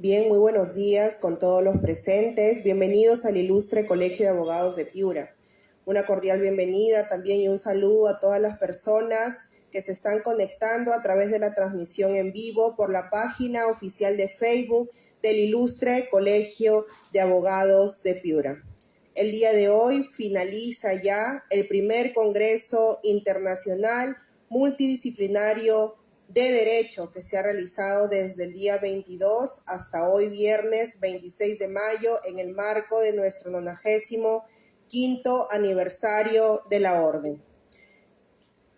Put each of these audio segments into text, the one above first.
Bien, muy buenos días con todos los presentes. Bienvenidos al ilustre Colegio de Abogados de Piura. Una cordial bienvenida también y un saludo a todas las personas que se están conectando a través de la transmisión en vivo por la página oficial de Facebook del ilustre Colegio de Abogados de Piura. El día de hoy finaliza ya el primer Congreso Internacional Multidisciplinario de Derecho que se ha realizado desde el día 22 hasta hoy viernes 26 de mayo en el marco de nuestro 95º aniversario de la Orden.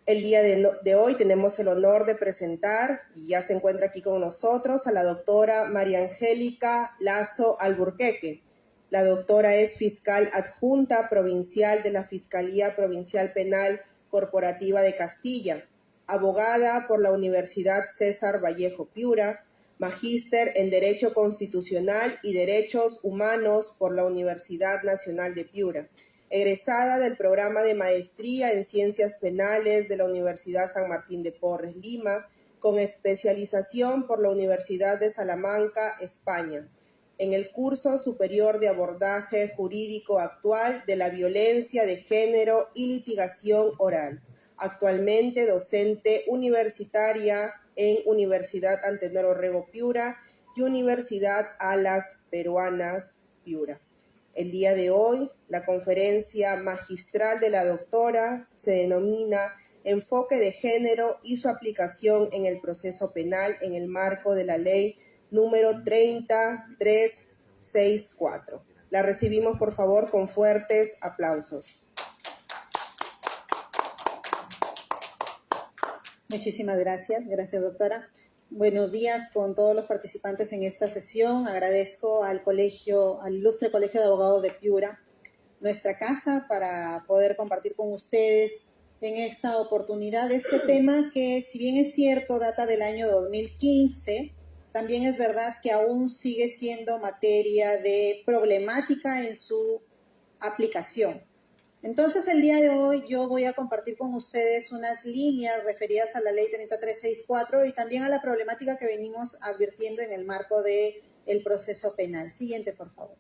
El día de hoy tenemos el honor de presentar, y ya se encuentra aquí con nosotros, a la doctora María Angélica Lazo Alburquerque. La doctora es fiscal adjunta provincial de la Fiscalía Provincial Penal Corporativa de Castilla, abogada por la Universidad César Vallejo Piura, magíster en Derecho Constitucional y Derechos Humanos por la Universidad Nacional de Piura, egresada del programa de maestría en Ciencias Penales de la Universidad San Martín de Porres, Lima, con especialización por la Universidad de Salamanca, España, en el curso superior de abordaje jurídico actual de la violencia de género y litigación oral. Actualmente docente universitaria en Universidad Antenor Orrego Piura y Universidad Alas Peruanas Piura. El día de hoy, la conferencia magistral de la doctora se denomina Enfoque de Género y su aplicación en el proceso penal en el marco de la ley número 30364. La recibimos, por favor, con fuertes aplausos. Muchísimas gracias. Gracias, doctora. Buenos días con todos los participantes en esta sesión. Agradezco al ilustre Colegio de Abogados de Piura, nuestra casa, para poder compartir con ustedes en esta oportunidad este tema que, si bien es cierto, data del año 2015, también es verdad que aún sigue siendo materia de problemática en su aplicación. Entonces, el día de hoy yo voy a compartir con ustedes unas líneas referidas a la ley 30364 y también a la problemática que venimos advirtiendo en el marco del proceso penal. Siguiente, por favor.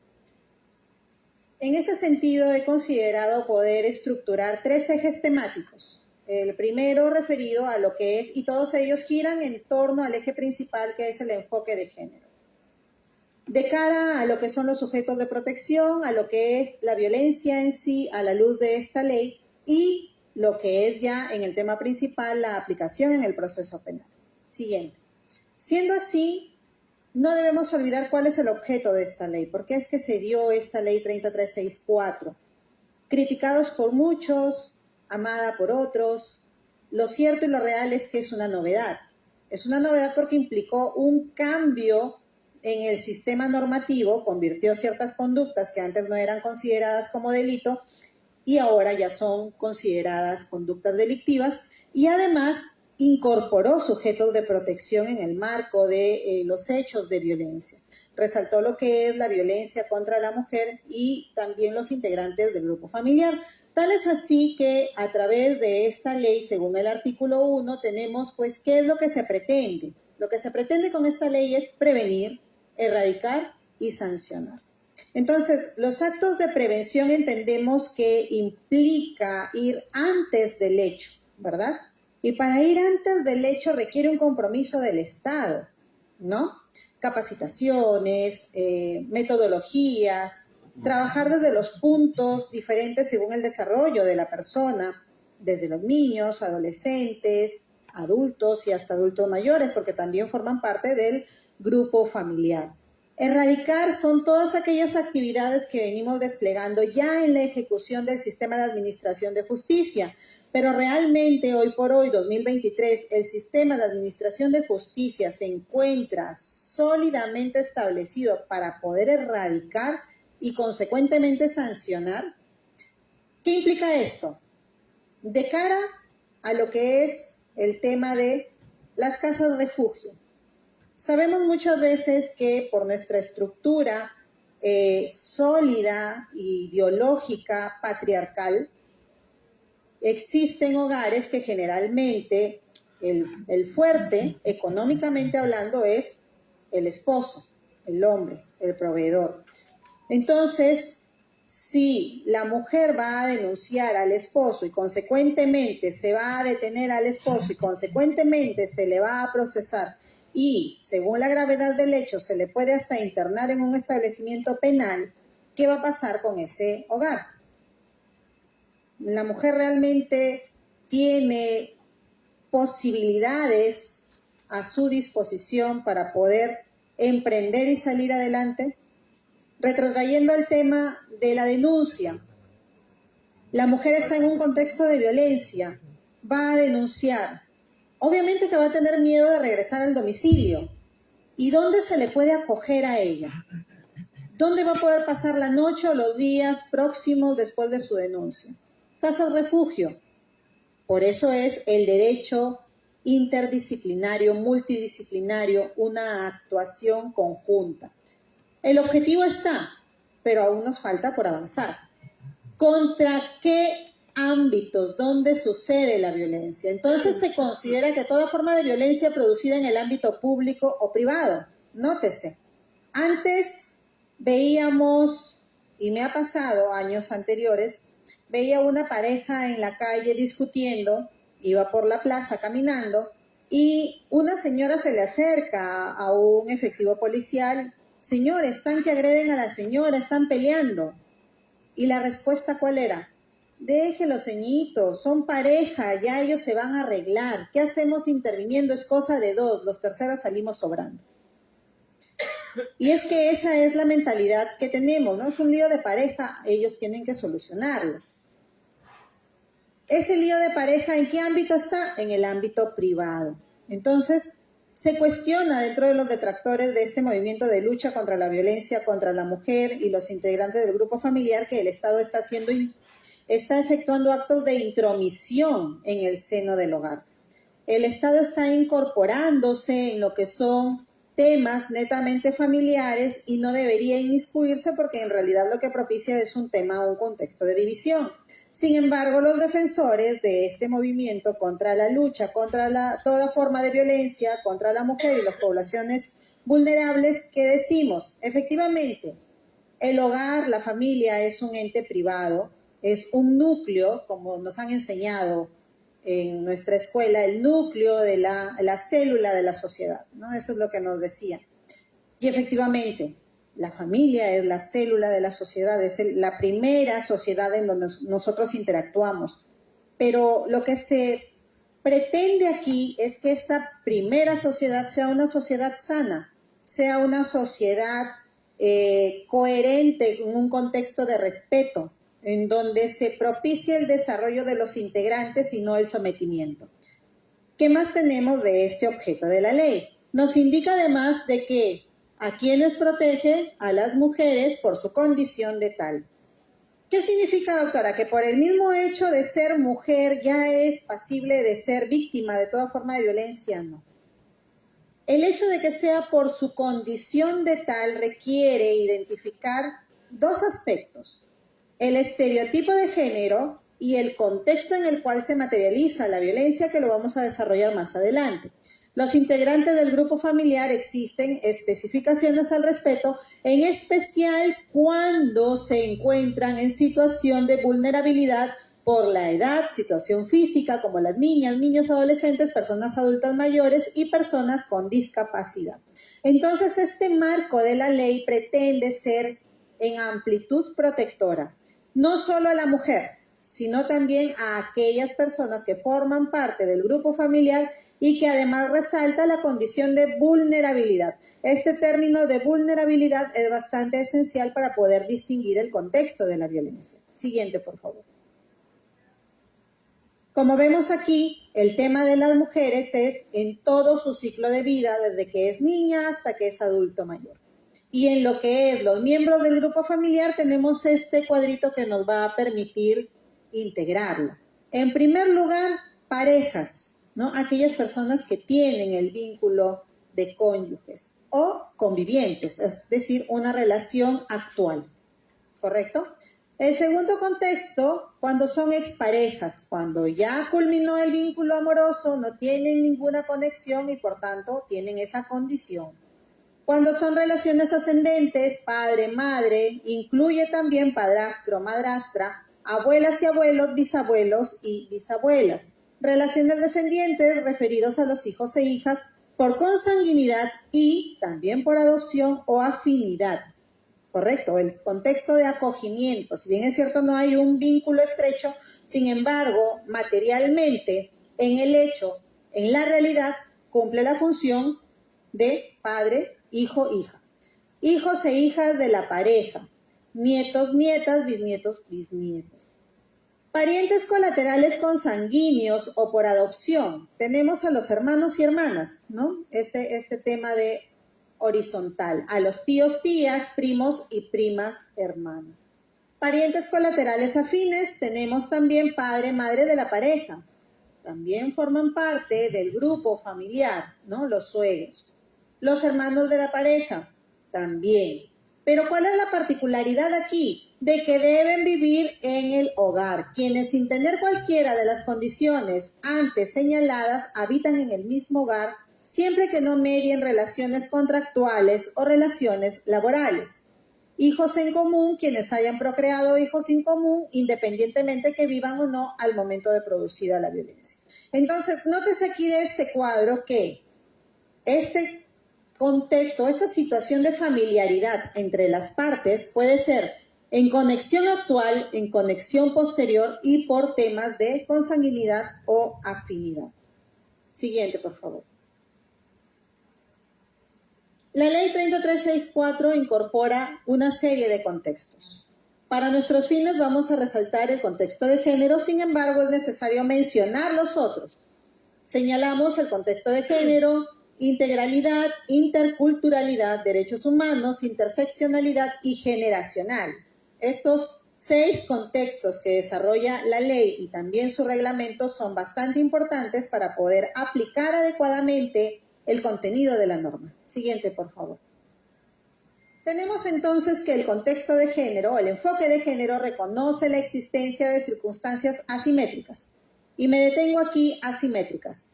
En ese sentido, he considerado poder estructurar 3 ejes temáticos. El primero referido a lo que es, y todos ellos giran en torno al eje principal, que es el enfoque de género. De cara a lo que son los sujetos de protección, a lo que es la violencia en sí, a la luz de esta ley, y lo que es ya en el tema principal, la aplicación en el proceso penal. Siguiente. Siendo así, no debemos olvidar cuál es el objeto de esta ley. ¿Por qué es que se dio esta ley 30364? Criticados por muchos, amada por otros, lo cierto y lo real es que es una novedad. Es una novedad porque implicó un cambio en el sistema normativo, convirtió ciertas conductas que antes no eran consideradas como delito y ahora ya son consideradas conductas delictivas, y además incorporó sujetos de protección en el marco de los hechos de violencia. Resaltó lo que es la violencia contra la mujer y también los integrantes del grupo familiar. Tal es así que a través de esta ley, según el artículo 1, tenemos pues qué es lo que se pretende. Lo que se pretende con esta ley es prevenir, erradicar y sancionar. Entonces, los actos de prevención entendemos que implica ir antes del hecho, ¿verdad? Y para ir antes del hecho requiere un compromiso del Estado, ¿no? Capacitaciones, metodologías, trabajar desde los puntos diferentes según el desarrollo de la persona, desde los niños, adolescentes, adultos y hasta adultos mayores, porque también forman parte del grupo familiar. Erradicar son todas aquellas actividades que venimos desplegando ya en la ejecución del sistema de administración de justicia, pero realmente hoy por hoy, 2023, el sistema de administración de justicia se encuentra sólidamente establecido para poder erradicar y consecuentemente sancionar. ¿Qué implica esto? De cara a lo que es el tema de las casas refugio. Sabemos muchas veces que por nuestra estructura sólida, ideológica, patriarcal, existen hogares que generalmente el fuerte, económicamente hablando, es el esposo. el hombre, el proveedor. Entonces, si la mujer va a denunciar al esposo y consecuentemente se va a detener al esposo y consecuentemente se le va a procesar y según la gravedad del hecho se le puede hasta internar en un establecimiento penal, ¿qué va a pasar con ese hogar? La mujer realmente tiene posibilidades a su disposición para poder emprender y salir adelante. Retrotrayendo el tema de la denuncia, la mujer está en un contexto de violencia, va a denunciar. Obviamente que va a tener miedo de regresar al domicilio. ¿Y dónde se le puede acoger a ella? ¿Dónde va a poder pasar la noche o los días próximos después de su denuncia? Casa refugio. Por eso es el derecho interdisciplinario, multidisciplinario, una actuación conjunta. El objetivo está, pero aún nos falta por avanzar. ¿Contra qué ámbitos donde sucede la violencia? Entonces se considera que toda forma de violencia producida en el ámbito público o privado. Nótese, antes veíamos, y me ha pasado años anteriores, veía una pareja en la calle discutiendo, iba por la plaza caminando, y una señora se le acerca a un efectivo policial. Señor, están que agreden a la señora, están peleando. ¿Y la respuesta cuál era? Déjelos, ceñitos, son pareja, ya ellos se van a arreglar. ¿Qué hacemos interviniendo? Es cosa de dos, los terceros salimos sobrando. Y es que esa es la mentalidad que tenemos, ¿no? Es un lío de pareja, ellos tienen que solucionarlo. Ese lío de pareja, ¿en qué ámbito está? En el ámbito privado. Entonces, se cuestiona dentro de los detractores de este movimiento de lucha contra la violencia contra la mujer y los integrantes del grupo familiar que el Estado está efectuando actos de intromisión en el seno del hogar. El Estado está incorporándose en lo que son temas netamente familiares y no debería inmiscuirse porque en realidad lo que propicia es un contexto de división. Sin embargo, los defensores de este movimiento contra la lucha, contra toda forma de violencia, contra la mujer y las poblaciones vulnerables, ¿qué decimos? Efectivamente, el hogar, la familia es un ente privado, es un núcleo, como nos han enseñado en nuestra escuela, el núcleo de la célula de la sociedad, ¿no? Eso es lo que nos decía. Y efectivamente, la familia es la célula de la sociedad, es la primera sociedad en donde nosotros interactuamos. Pero lo que se pretende aquí es que esta primera sociedad sea una sociedad sana, sea una sociedad coherente en un contexto de respeto, en donde se propicie el desarrollo de los integrantes y no el sometimiento. ¿Qué más tenemos de este objeto de la ley? Nos indica además de que a quienes protege a las mujeres por su condición de tal. ¿Qué significa, doctora? Que por el mismo hecho de ser mujer ya es pasible de ser víctima de toda forma de violencia, no. El hecho de que sea por su condición de tal requiere identificar dos aspectos: el estereotipo de género y el contexto en el cual se materializa la violencia, que lo vamos a desarrollar más adelante. Los integrantes del grupo familiar existen especificaciones al respecto, en especial cuando se encuentran en situación de vulnerabilidad por la edad, situación física, como las niñas, niños, adolescentes, personas adultas mayores y personas con discapacidad. Entonces, este marco de la ley pretende ser en amplitud protectora, no solo a la mujer, sino también a aquellas personas que forman parte del grupo familiar y que además resalta la condición de vulnerabilidad. Este término de vulnerabilidad es bastante esencial para poder distinguir el contexto de la violencia. Siguiente, por favor. Como vemos aquí, el tema de las mujeres es en todo su ciclo de vida, desde que es niña hasta que es adulto mayor. Y en lo que es los miembros del grupo familiar tenemos este cuadrito que nos va a permitir integrarlo. En primer lugar, parejas, ¿no? Aquellas personas que tienen el vínculo de cónyuges o convivientes, es decir, una relación actual, ¿correcto? El segundo contexto, cuando son exparejas, cuando ya culminó el vínculo amoroso, no tienen ninguna conexión y por tanto tienen esa condición. Cuando son relaciones ascendentes, padre-madre, incluye también padrastro-madrastra, abuelas y abuelos, bisabuelos y bisabuelas. Relaciones descendientes referidos a los hijos e hijas por consanguinidad y también por adopción o afinidad. Correcto, el contexto de acogimiento. Si bien es cierto, no hay un vínculo estrecho, sin embargo, materialmente, en el hecho, en la realidad, cumple la función de padre, hijo, hija. Hijos e hijas de la pareja. Nietos, nietas, bisnietos, bisnietas. Parientes colaterales consanguíneos o por adopción. Tenemos a los hermanos y hermanas, ¿no? Este tema de horizontal. A los tíos, tías, primos y primas hermanas. Parientes colaterales afines, tenemos también padre, madre de la pareja. También forman parte del grupo familiar, ¿no? Los suegros. Los hermanos de la pareja, también. Pero ¿cuál es la particularidad aquí? De que deben vivir en el hogar. Quienes sin tener cualquiera de las condiciones antes señaladas habitan en el mismo hogar, siempre que no medien relaciones contractuales o relaciones laborales. Hijos en común, quienes hayan procreado hijos en común, independientemente que vivan o no al momento de producida la violencia. Entonces, nótese aquí de este cuadro que este contexto, esta situación de familiaridad entre las partes puede ser en conexión actual, en conexión posterior y por temas de consanguinidad o afinidad. Siguiente, por favor. La ley 3364 incorpora una serie de contextos. Para nuestros fines vamos a resaltar el contexto de género, sin embargo es necesario mencionar los otros. Señalamos el contexto de género, integralidad, interculturalidad, derechos humanos, interseccionalidad y generacional. Estos 6 contextos que desarrolla la ley y también su reglamento son bastante importantes para poder aplicar adecuadamente el contenido de la norma. Siguiente, por favor. Tenemos entonces que el contexto de género, el enfoque de género, reconoce la existencia de circunstancias asimétricas. Y me detengo aquí, asimétricas.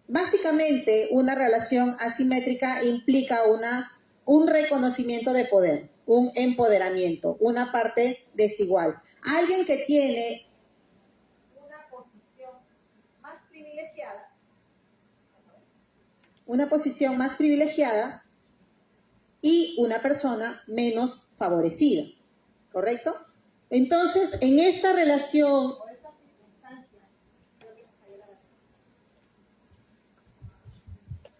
Básicamente, una relación asimétrica implica un reconocimiento de poder, un empoderamiento, una parte desigual. Alguien que tiene una posición más privilegiada y una persona menos favorecida, ¿correcto? Entonces, en esta relación,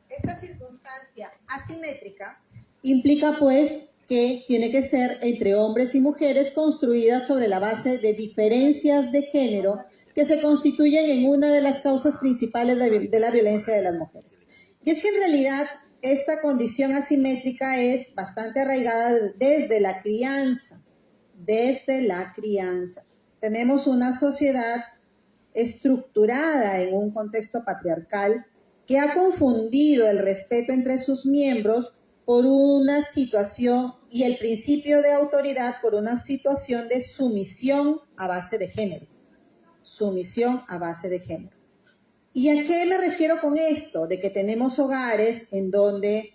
esta circunstancia asimétrica implica pues que tiene que ser entre hombres y mujeres construida sobre la base de diferencias de género que se constituyen en una de las causas principales de la violencia de las mujeres. Y es que en realidad esta condición asimétrica es bastante arraigada desde la crianza. Tenemos una sociedad estructurada en un contexto patriarcal que ha confundido el respeto entre sus miembros por una situación y el principio de autoridad por una situación de sumisión a base de género. Sumisión a base de género. ¿Y a qué me refiero con esto? De que tenemos hogares en donde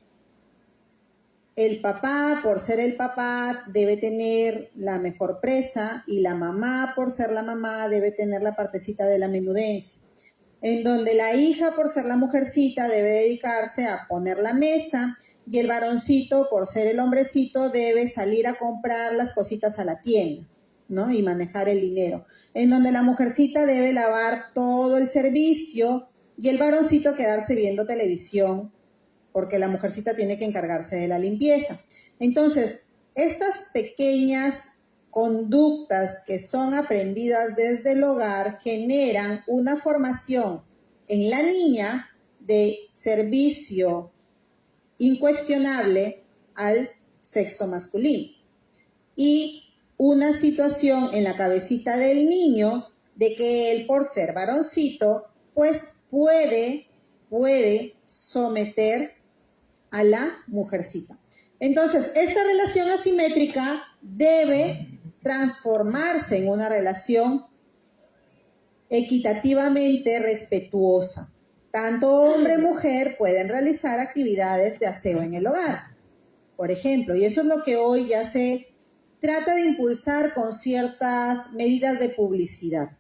el papá, por ser el papá, debe tener la mejor presa y la mamá, por ser la mamá, debe tener la partecita de la menudencia. En donde la hija, por ser la mujercita, debe dedicarse a poner la mesa y el varoncito, por ser el hombrecito, debe salir a comprar las cositas a la tienda, ¿no? Y manejar el dinero. En donde la mujercita debe lavar todo el servicio y el varoncito quedarse viendo televisión, porque la mujercita tiene que encargarse de la limpieza. Entonces, estas pequeñas conductas que son aprendidas desde el hogar generan una formación en la niña de servicio incuestionable al sexo masculino y una situación en la cabecita del niño de que él, por ser varoncito, pues puede someter a la mujercita. Entonces, esta relación asimétrica debe transformarse en una relación equitativamente respetuosa. tanto hombre como mujer pueden realizar actividades de aseo en el hogar, por ejemplo, y eso es lo que hoy ya se trata de impulsar con ciertas medidas de publicidad.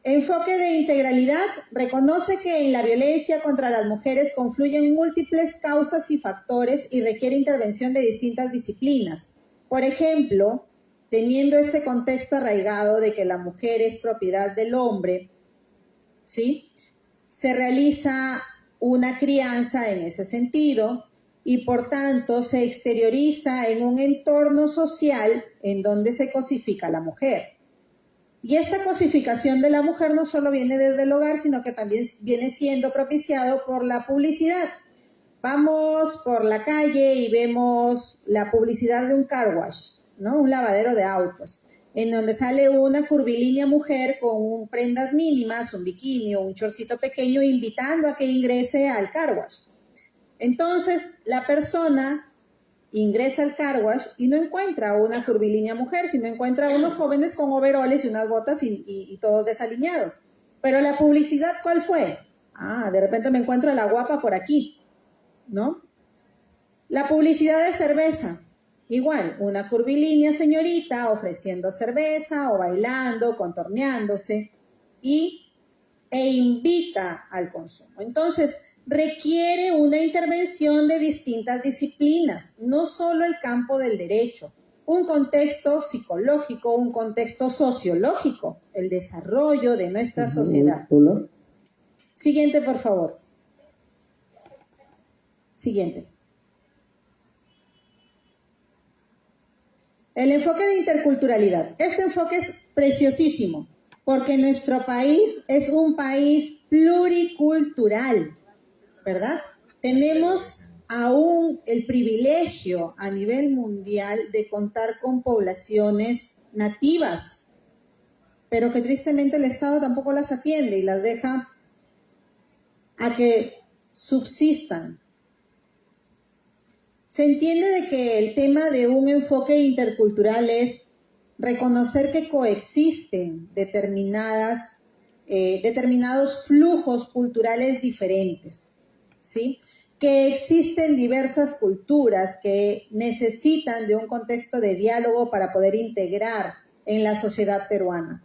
Enfoque de integralidad reconoce que en la violencia contra las mujeres confluyen múltiples causas y factores y requiere intervención de distintas disciplinas. Por ejemplo, teniendo este contexto arraigado de que la mujer es propiedad del hombre, ¿sí?, se realiza una crianza en ese sentido y por tanto se exterioriza en un entorno social en donde se cosifica a la mujer. Y esta cosificación de la mujer no solo viene desde el hogar, sino que también viene siendo propiciado por la publicidad. Vamos por la calle y vemos la publicidad de un car wash, ¿no? Un lavadero de autos, en donde sale una curvilínea mujer con prendas mínimas, un bikini o un shortcito pequeño, invitando a que ingrese al car wash. Entonces, la persona ingresa al car wash y no encuentra una curvilínea mujer, sino encuentra unos jóvenes con overoles y unas botas y todos desaliñados. Pero la publicidad, ¿cuál fue? De repente me encuentro a la guapa por aquí, ¿no? La publicidad de cerveza, igual, una curvilínea señorita ofreciendo cerveza o bailando, contorneándose e invita al consumo. Entonces, requiere una intervención de distintas disciplinas, no solo el campo del derecho, un contexto psicológico, un contexto sociológico, el desarrollo de nuestra sociedad. Siguiente, por favor. Siguiente. El enfoque de interculturalidad. Este enfoque es preciosísimo, porque nuestro país es un país pluricultural, ¿verdad? Tenemos aún el privilegio a nivel mundial de contar con poblaciones nativas, pero que tristemente el Estado tampoco las atiende y las deja a que subsistan. Se entiende de que el tema de un enfoque intercultural es reconocer que coexisten determinados flujos culturales diferentes, ¿sí?, que existen diversas culturas que necesitan de un contexto de diálogo para poder integrar en la sociedad peruana,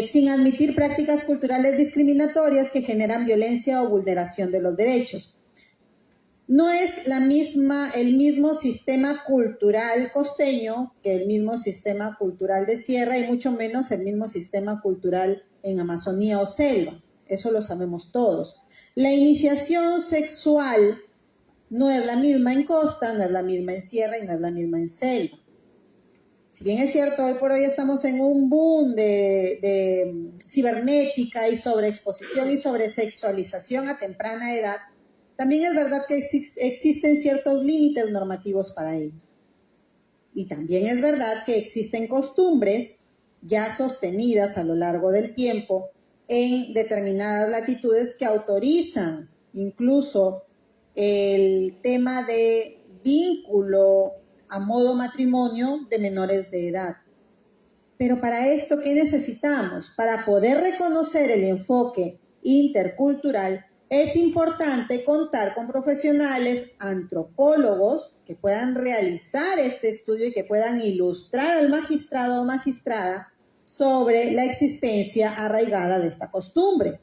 sin admitir prácticas culturales discriminatorias que generan violencia o vulneración de los derechos. No es el mismo sistema cultural costeño que el mismo sistema cultural de sierra y mucho menos el mismo sistema cultural en Amazonía o selva. Eso lo sabemos todos. La iniciación sexual no es la misma en costa, no es la misma en sierra y no es la misma en selva. Si bien es cierto, hoy por hoy estamos en un boom de cibernética y sobreexposición y sobresexualización a temprana edad, también es verdad que existen ciertos límites normativos para ello. Y también es verdad que existen costumbres ya sostenidas a lo largo del tiempo en determinadas latitudes que autorizan incluso el tema de vínculo a modo matrimonio de menores de edad. Pero para esto, ¿qué necesitamos? Para poder reconocer el enfoque intercultural, es importante contar con profesionales antropólogos que puedan realizar este estudio y que puedan ilustrar al magistrado o magistrada sobre la existencia arraigada de esta costumbre.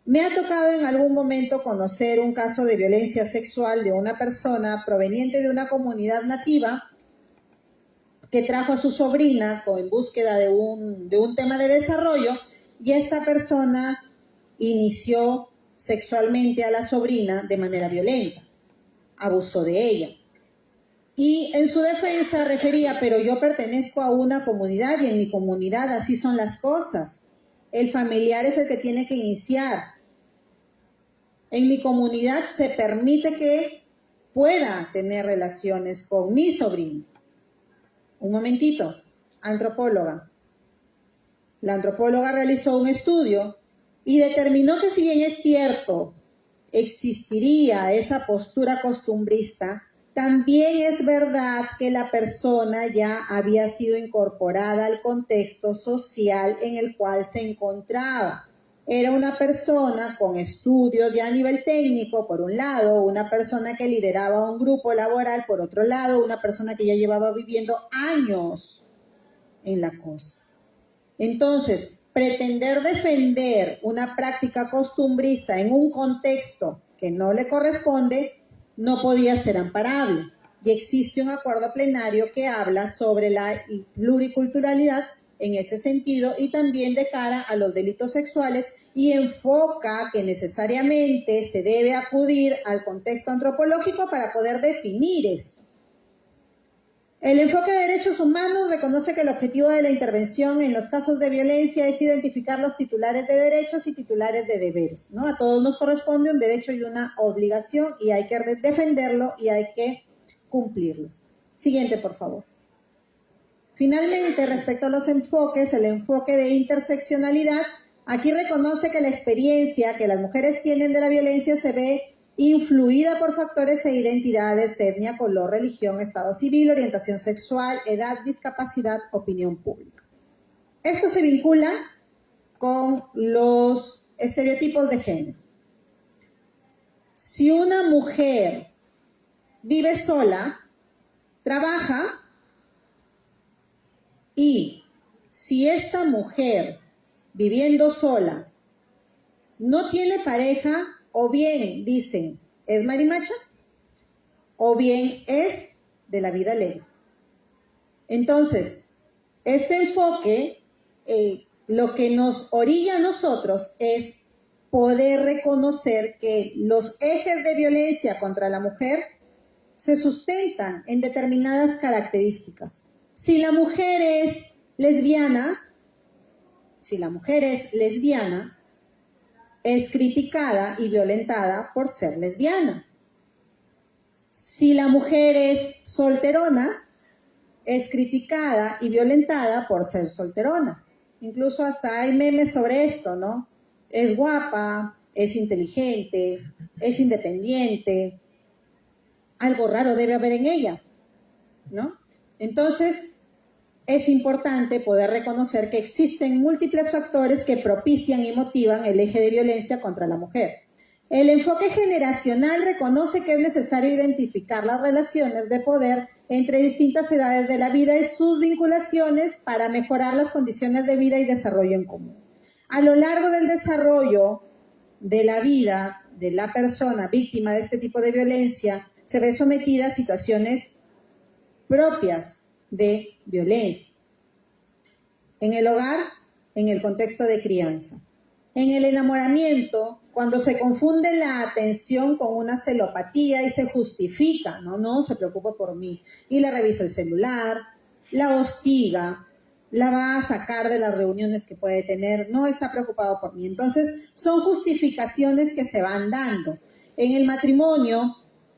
Me ha tocado en algún momento conocer un caso de violencia sexual de una persona proveniente de una comunidad nativa que trajo a su sobrina en búsqueda de un tema de desarrollo, y esta persona inició sexualmente a la sobrina de manera violenta, abusó de ella. Y en su defensa refería, pero yo pertenezco a una comunidad y en mi comunidad así son las cosas. El familiar es el que tiene que iniciar. En mi comunidad se permite que pueda tener relaciones con mi sobrina. Un momentito, antropóloga. La antropóloga realizó un estudio y determinó que si bien es cierto, existiría esa postura costumbrista, también es verdad que la persona ya había sido incorporada al contexto social en el cual se encontraba. Era una persona con estudios ya a nivel técnico, por un lado, una persona que lideraba un grupo laboral, por otro lado, una persona que ya llevaba viviendo años en la costa. Entonces, pretender defender una práctica costumbrista en un contexto que no le corresponde no podía ser amparable. Y existe un acuerdo plenario que habla sobre la pluriculturalidad en ese sentido y también de cara a los delitos sexuales y enfoca que necesariamente se debe acudir al contexto antropológico para poder definir esto. El enfoque de derechos humanos reconoce que el objetivo de la intervención en los casos de violencia es identificar los titulares de derechos y titulares de deberes, ¿no? A todos nos corresponde un derecho y una obligación y hay que defenderlo y hay que cumplirlos. Siguiente, por favor. Finalmente, respecto a los enfoques, el enfoque de interseccionalidad, aquí reconoce que la experiencia que las mujeres tienen de la violencia se ve influida por factores e identidades, etnia, color, religión, estado civil, orientación sexual, edad, discapacidad, opinión pública. Esto se vincula con los estereotipos de género. Si una mujer vive sola, trabaja, y si esta mujer viviendo sola no tiene pareja, o bien dicen es marimacha, o bien es de la vida alegre. Entonces, este enfoque lo que nos orilla a nosotros es poder reconocer que los ejes de violencia contra la mujer se sustentan en determinadas características. Si la mujer es lesbiana, es criticada y violentada por ser lesbiana. Si la mujer es solterona, es criticada y violentada por ser solterona. Incluso hasta hay memes sobre esto, ¿no? Es guapa, es inteligente, es independiente. Algo raro debe haber en ella, ¿no? Entonces, es importante poder reconocer que existen múltiples factores que propician y motivan el eje de violencia contra la mujer. El enfoque generacional reconoce que es necesario identificar las relaciones de poder entre distintas edades de la vida y sus vinculaciones para mejorar las condiciones de vida y desarrollo en común. A lo largo del desarrollo de la vida de la persona víctima de este tipo de violencia, se ve sometida a situaciones propias de violencia. En el hogar, en el contexto de crianza. En el enamoramiento, cuando se confunde la atención con una celopatía y se justifica, no, se preocupa por mí, y le revisa el celular, la hostiga, la va a sacar de las reuniones que puede tener, no está preocupado por mí. Entonces, son justificaciones que se van dando. En el matrimonio,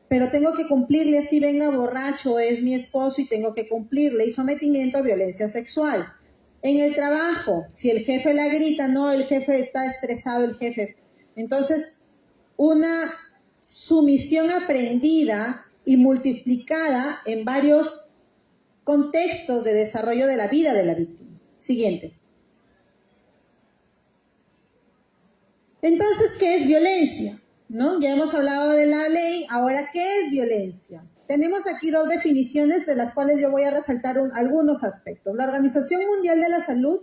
pero tengo que cumplirle, así venga borracho, es mi esposo y tengo que cumplirle, y sometimiento a violencia sexual. En el trabajo, si el jefe la grita, no, el jefe está estresado, el jefe. Entonces, una sumisión aprendida y multiplicada en varios contextos de desarrollo de la vida de la víctima. Siguiente. Entonces, ¿qué es violencia? ¿No? Ya hemos hablado de la ley, ahora, ¿qué es violencia? Tenemos aquí dos definiciones de las cuales yo voy a resaltar algunos aspectos. La Organización Mundial de la Salud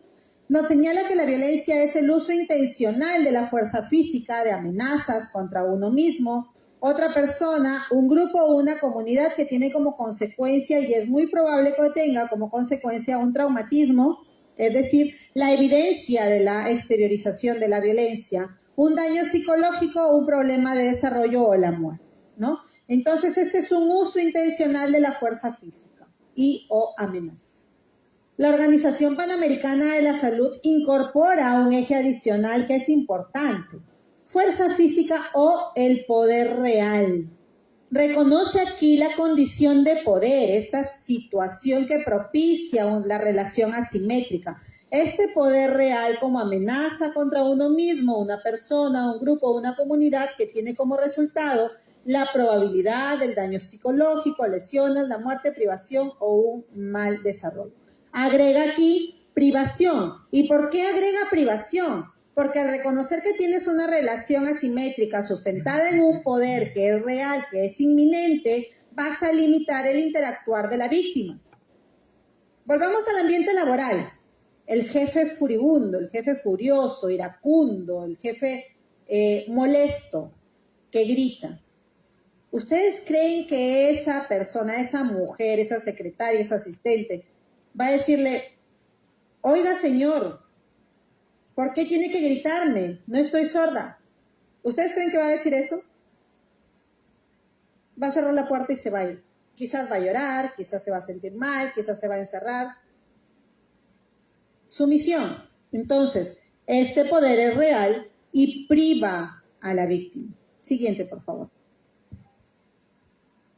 nos señala que la violencia es el uso intencional de la fuerza física, de amenazas contra uno mismo, otra persona, un grupo o una comunidad que tiene como consecuencia, y es muy probable que tenga como consecuencia un traumatismo, es decir, la evidencia de la exteriorización de la violencia, un daño psicológico, un problema de desarrollo o la muerte, ¿no? Entonces, este es un uso intencional de la fuerza física y o amenazas. La Organización Panamericana de la Salud incorpora un eje adicional que es importante: fuerza física o el poder real. Reconoce aquí la condición de poder, esta situación que propicia la relación asimétrica. Este poder real como amenaza contra uno mismo, una persona, un grupo, una comunidad que tiene como resultado la probabilidad del daño psicológico, lesiones, la muerte, privación o un mal desarrollo. Agrega aquí privación. ¿Y por qué agrega privación? Porque al reconocer que tienes una relación asimétrica sustentada en un poder que es real, que es inminente, vas a limitar el interactuar de la víctima. Volvamos al ambiente laboral. El jefe furibundo, el jefe furioso, iracundo, el jefe molesto, que grita. ¿Ustedes creen que esa persona, esa mujer, esa secretaria, esa asistente, va a decirle, oiga señor, ¿por qué tiene que gritarme? No estoy sorda. ¿Ustedes creen que va a decir eso? Va a cerrar la puerta y se va a ir. Quizás va a llorar, quizás se va a sentir mal, quizás se va a encerrar. Sumisión. Entonces, este poder es real y priva a la víctima. Siguiente, por favor.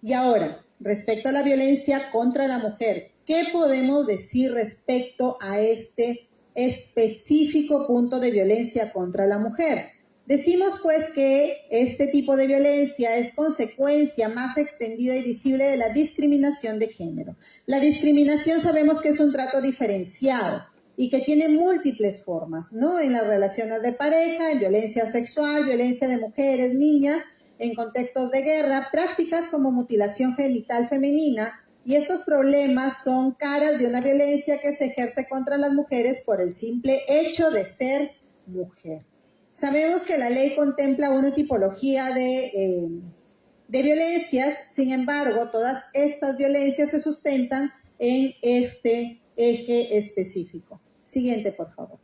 Y ahora, respecto a la violencia contra la mujer, ¿qué podemos decir respecto a este específico punto de violencia contra la mujer? Decimos pues que este tipo de violencia es consecuencia más extendida y visible de la discriminación de género. La discriminación sabemos que es un trato diferenciado y que tiene múltiples formas, ¿no? En las relaciones de pareja, en violencia sexual, violencia de mujeres, niñas, en contextos de guerra, prácticas como mutilación genital femenina, y estos problemas son caras de una violencia que se ejerce contra las mujeres por el simple hecho de ser mujer. Sabemos que la ley contempla una tipología de violencias, sin embargo, todas estas violencias se sustentan en este eje específico. Siguiente, por favor.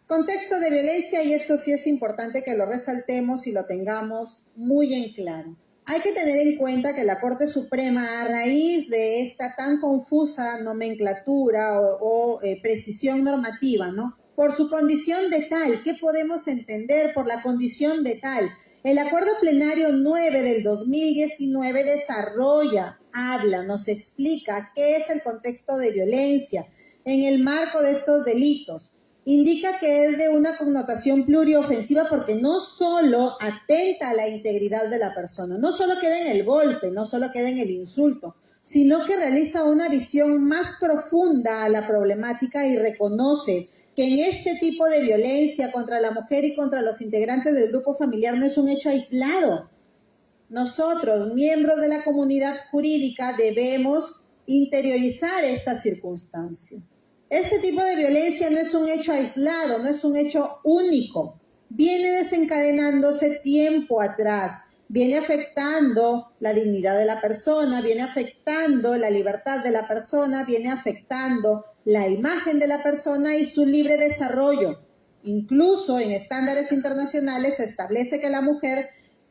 Contexto de violencia, y esto sí es importante que lo resaltemos y lo tengamos muy en claro. Hay que tener en cuenta que la Corte Suprema, a raíz de esta tan confusa nomenclatura o precisión normativa, ¿no? Por su condición de tal, ¿qué podemos entender por la condición de tal? El Acuerdo Plenario 9 del 2019 desarrolla, habla, nos explica qué es el contexto de violencia en el marco de estos delitos. Indica que es de una connotación pluriofensiva porque no solo atenta a la integridad de la persona, no solo queda en el golpe, no solo queda en el insulto, sino que realiza una visión más profunda a la problemática y reconoce que en este tipo de violencia contra la mujer y contra los integrantes del grupo familiar no es un hecho aislado. Nosotros, miembros de la comunidad jurídica, debemos interiorizar esta circunstancia. Este tipo de violencia no es un hecho aislado, no es un hecho único. Viene desencadenándose tiempo atrás, viene afectando la dignidad de la persona, viene afectando la libertad de la persona, viene afectando la imagen de la persona y su libre desarrollo. Incluso en estándares internacionales se establece que la mujer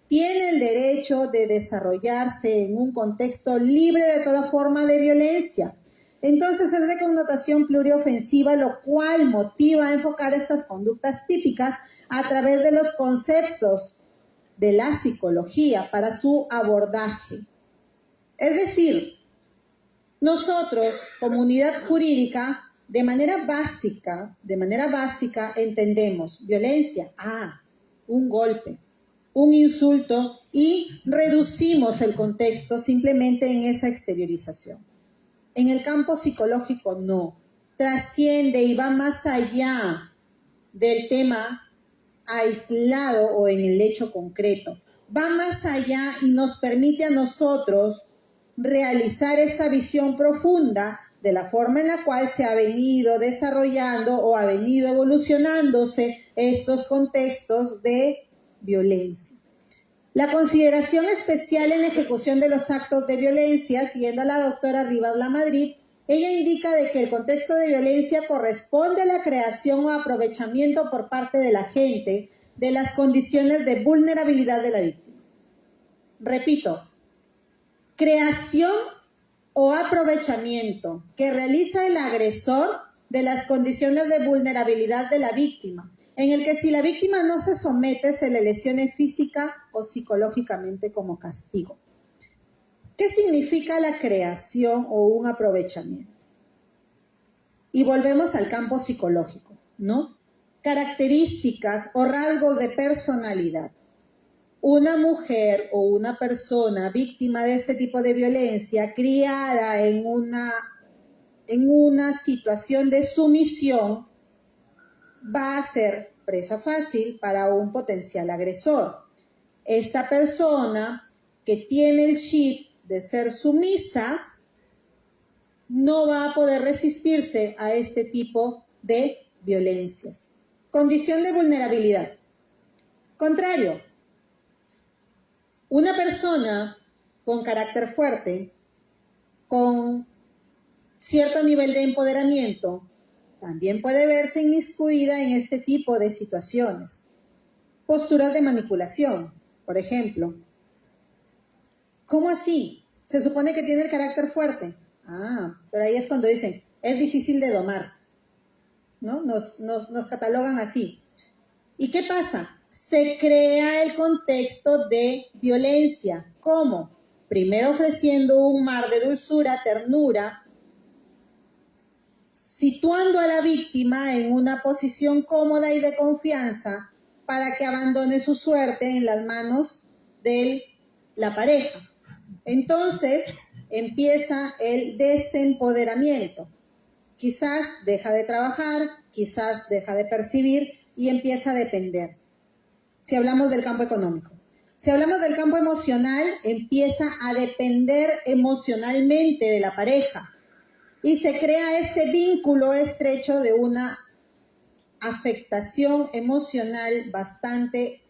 tiene el derecho de desarrollarse en un contexto libre de toda forma de violencia. Entonces es de connotación pluriofensiva, lo cual motiva a enfocar estas conductas típicas a través de los conceptos de la psicología para su abordaje. Es decir, nosotros, comunidad jurídica, de manera básica, entendemos violencia, un golpe, un insulto, y reducimos el contexto simplemente en esa exteriorización. En el campo psicológico no, trasciende y va más allá del tema aislado o en el hecho concreto. Va más allá y nos permite a nosotros realizar esta visión profunda de la forma en la cual se ha venido desarrollando o ha venido evolucionándose estos contextos de violencia. La consideración especial en la ejecución de los actos de violencia, siguiendo a la doctora Rivas Lamadrid, ella indica de que el contexto de violencia corresponde a la creación o aprovechamiento por parte de la gente de las condiciones de vulnerabilidad de la víctima. Repito, creación o aprovechamiento que realiza el agresor de las condiciones de vulnerabilidad de la víctima, en el que si la víctima no se somete, se le lesione física o psicológicamente como castigo. ¿Qué significa la creación o un aprovechamiento? Y volvemos al campo psicológico, ¿no? Características o rasgos de personalidad. Una mujer o una persona víctima de este tipo de violencia, criada en una situación de sumisión, va a ser presa fácil para un potencial agresor. Esta persona que tiene el chip de ser sumisa no va a poder resistirse a este tipo de violencias. Condición de vulnerabilidad. Contrario, una persona con carácter fuerte, con cierto nivel de empoderamiento, también puede verse inmiscuida en este tipo de situaciones. Posturas de manipulación, por ejemplo. ¿Cómo así? Se supone que tiene el carácter fuerte. Pero ahí es cuando dicen, es difícil de domar, ¿no? Nos catalogan así. ¿Y qué pasa? Se crea el contexto de violencia. ¿Cómo? Primero ofreciendo un mar de dulzura, ternura, situando a la víctima en una posición cómoda y de confianza para que abandone su suerte en las manos de la pareja. Entonces empieza el desempoderamiento. Quizás deja de trabajar, quizás deja de percibir y empieza a depender. Si hablamos del campo económico. Si hablamos del campo emocional, empieza a depender emocionalmente de la pareja y se crea este vínculo estrecho de una afectación emocional bastante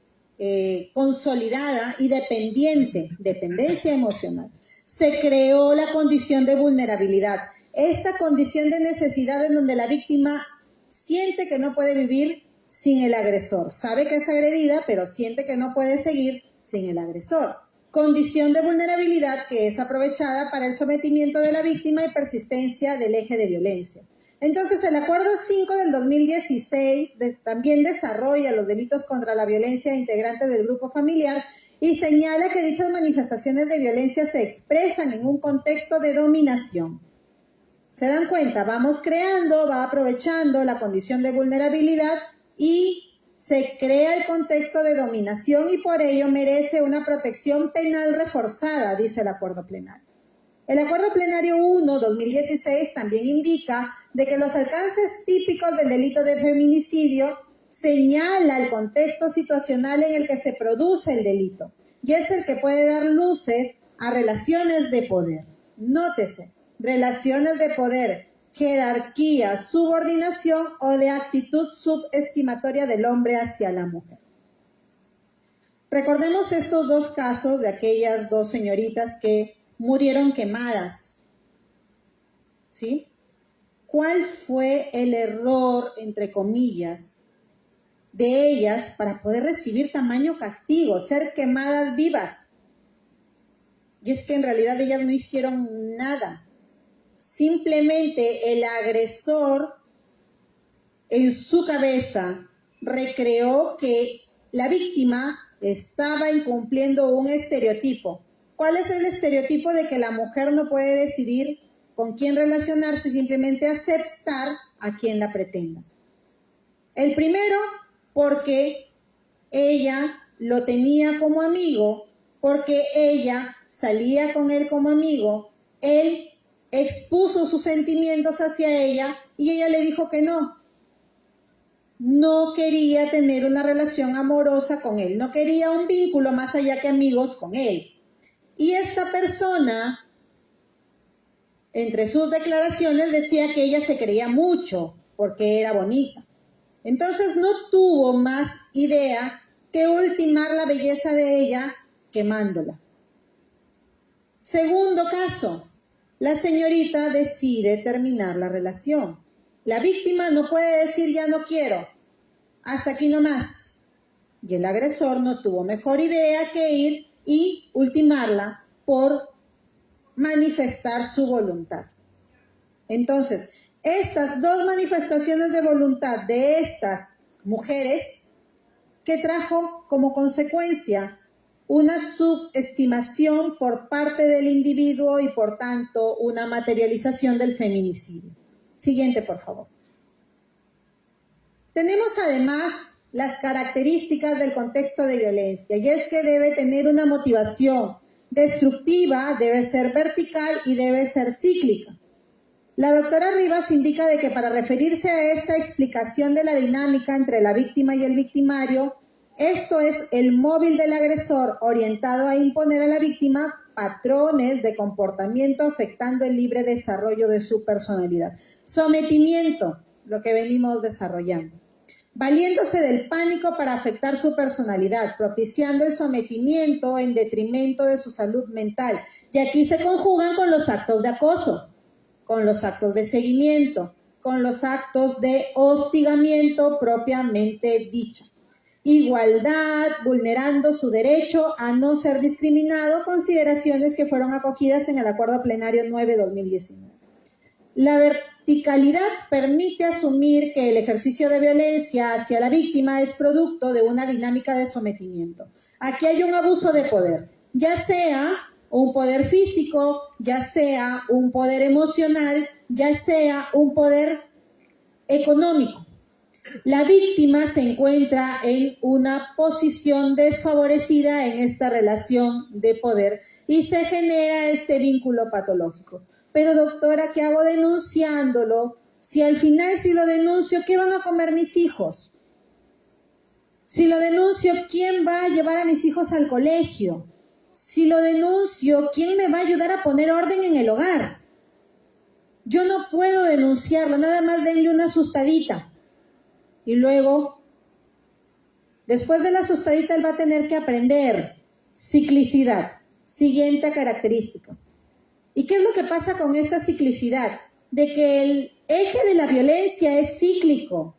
consolidada y dependencia emocional. Se creó la condición de vulnerabilidad, esta condición de necesidad en donde la víctima siente que no puede vivir sin el agresor. Sabe que es agredida, pero siente que no puede seguir sin el agresor. Condición de vulnerabilidad que es aprovechada para el sometimiento de la víctima y persistencia del eje de violencia. Entonces, el Acuerdo 5 del 2016 también desarrolla los delitos contra la violencia integrante del grupo familiar y señala que dichas manifestaciones de violencia se expresan en un contexto de dominación. ¿Se dan cuenta? Vamos creando, va aprovechando la condición de vulnerabilidad y se crea el contexto de dominación y por ello merece una protección penal reforzada, dice el Acuerdo Plenario. El Acuerdo Plenario 1-2016 también indica de que los alcances típicos del delito de feminicidio señala el contexto situacional en el que se produce el delito y es el que puede dar luces a relaciones de poder. Nótese, relaciones de poder, jerarquía, subordinación o de actitud subestimatoria del hombre hacia la mujer. Recordemos estos dos casos de aquellas dos señoritas que murieron quemadas, ¿sí? ¿Cuál fue el error, entre comillas, de ellas para poder recibir tamaño castigo, ser quemadas vivas? Y es que en realidad ellas no hicieron nada. Simplemente el agresor en su cabeza recreó que la víctima estaba incumpliendo un estereotipo. ¿Cuál es el estereotipo de que la mujer no puede decidir con quién relacionarse, simplemente aceptar a quien la pretenda? El primero, porque ella lo tenía como amigo, porque ella salía con él como amigo, él expuso sus sentimientos hacia ella y ella le dijo que no. No quería tener una relación amorosa con él, no quería un vínculo más allá que amigos con él. Y esta persona, entre sus declaraciones, decía que ella se creía mucho porque era bonita. Entonces no tuvo más idea que ultimar la belleza de ella quemándola. Segundo caso, la señorita decide terminar la relación. La víctima no puede decir ya no quiero, hasta aquí nomás. Y el agresor no tuvo mejor idea que ir y ultimarla por manifestar su voluntad. Entonces, estas dos manifestaciones de voluntad de estas mujeres, que trajo como consecuencia una subestimación por parte del individuo y por tanto una materialización del feminicidio. Siguiente, por favor. Tenemos además las características del contexto de violencia y es que debe tener una motivación destructiva, debe ser vertical y debe ser cíclica. La doctora Rivas indica de que para referirse a esta explicación de la dinámica entre la víctima y el victimario, esto es el móvil del agresor orientado a imponer a la víctima patrones de comportamiento afectando el libre desarrollo de su personalidad. Sometimiento, lo que venimos desarrollando. Valiéndose del pánico para afectar su personalidad, propiciando el sometimiento en detrimento de su salud mental. Y aquí se conjugan con los actos de acoso, con los actos de seguimiento, con los actos de hostigamiento propiamente dicho. Igualdad, vulnerando su derecho a no ser discriminado, consideraciones que fueron acogidas en el Acuerdo Plenario 9/2019. La verticalidad permite asumir que el ejercicio de violencia hacia la víctima es producto de una dinámica de sometimiento. Aquí hay un abuso de poder, ya sea un poder físico, ya sea un poder emocional, ya sea un poder económico. La víctima se encuentra en una posición desfavorecida en esta relación de poder y se genera este vínculo patológico. Pero doctora, ¿qué hago denunciándolo? Si al final si lo denuncio, ¿qué van a comer mis hijos? Si lo denuncio, ¿quién va a llevar a mis hijos al colegio? Si lo denuncio, ¿quién me va a ayudar a poner orden en el hogar? Yo no puedo denunciarlo, nada más denle una asustadita. Y luego, después de la asustadita, él va a tener que aprender ciclicidad, siguiente característica. ¿Y qué es lo que pasa con esta ciclicidad? De que el eje de la violencia es cíclico.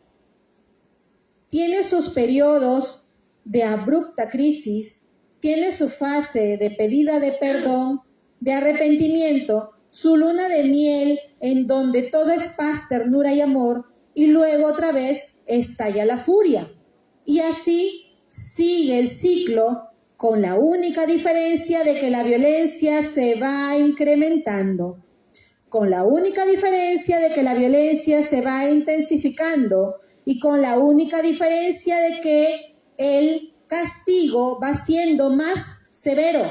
Tiene sus periodos de abrupta crisis, tiene su fase de pedida de perdón, de arrepentimiento, su luna de miel en donde todo es paz, ternura y amor, y luego otra vez estalla la furia. Y así sigue el ciclo, con la única diferencia de que la violencia se va incrementando, con la única diferencia de que la violencia se va intensificando y con la única diferencia de que el castigo va siendo más severo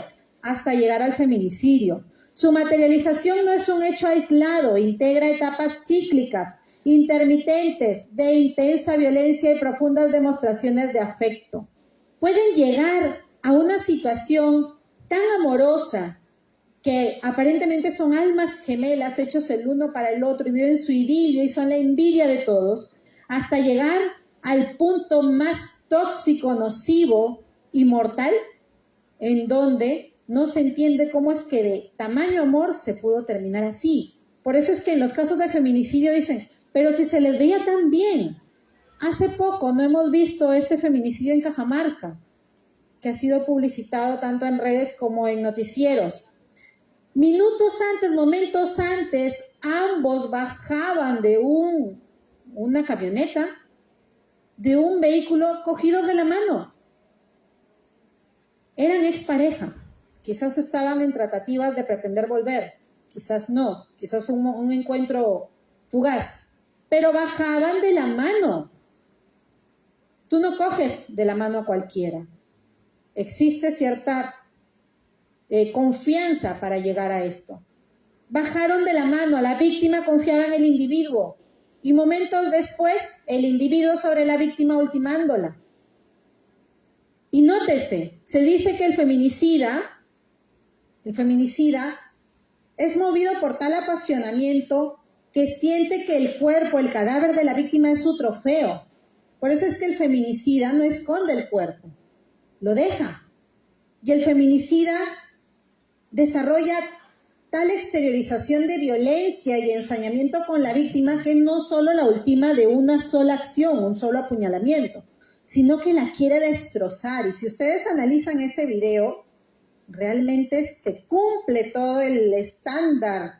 hasta llegar al feminicidio. Su materialización no es un hecho aislado, integra etapas cíclicas, intermitentes, de intensa violencia y profundas demostraciones de afecto. Pueden llegar a una situación tan amorosa que aparentemente son almas gemelas hechos el uno para el otro y viven su idilio y son la envidia de todos, hasta llegar al punto más tóxico, nocivo y mortal, en donde no se entiende cómo es que de tamaño amor se pudo terminar así. Por eso es que en los casos de feminicidio dicen, pero si se les veía tan bien. Hace poco no hemos visto este feminicidio en Cajamarca, que ha sido publicitado tanto en redes como en noticieros. Minutos antes, momentos antes, ambos bajaban de una camioneta, de un vehículo, cogidos de la mano. Eran expareja, quizás estaban en tratativas de pretender volver, quizás no, quizás fue un encuentro fugaz, pero bajaban de la mano. Tú no coges de la mano a cualquiera. Existe cierta confianza para llegar a esto. Bajaron de la mano, la víctima confiaba en el individuo y momentos después el individuo sobre la víctima ultimándola. Y nótese, se dice que el feminicida es movido por tal apasionamiento que siente que el cuerpo, el cadáver de la víctima es su trofeo. Por eso es que el feminicida no esconde el cuerpo, lo deja. Y el feminicida desarrolla tal exteriorización de violencia y ensañamiento con la víctima que no solo la ultima de una sola acción, un solo apuñalamiento, sino que la quiere destrozar. Y si ustedes analizan ese video, realmente se cumple todo el estándar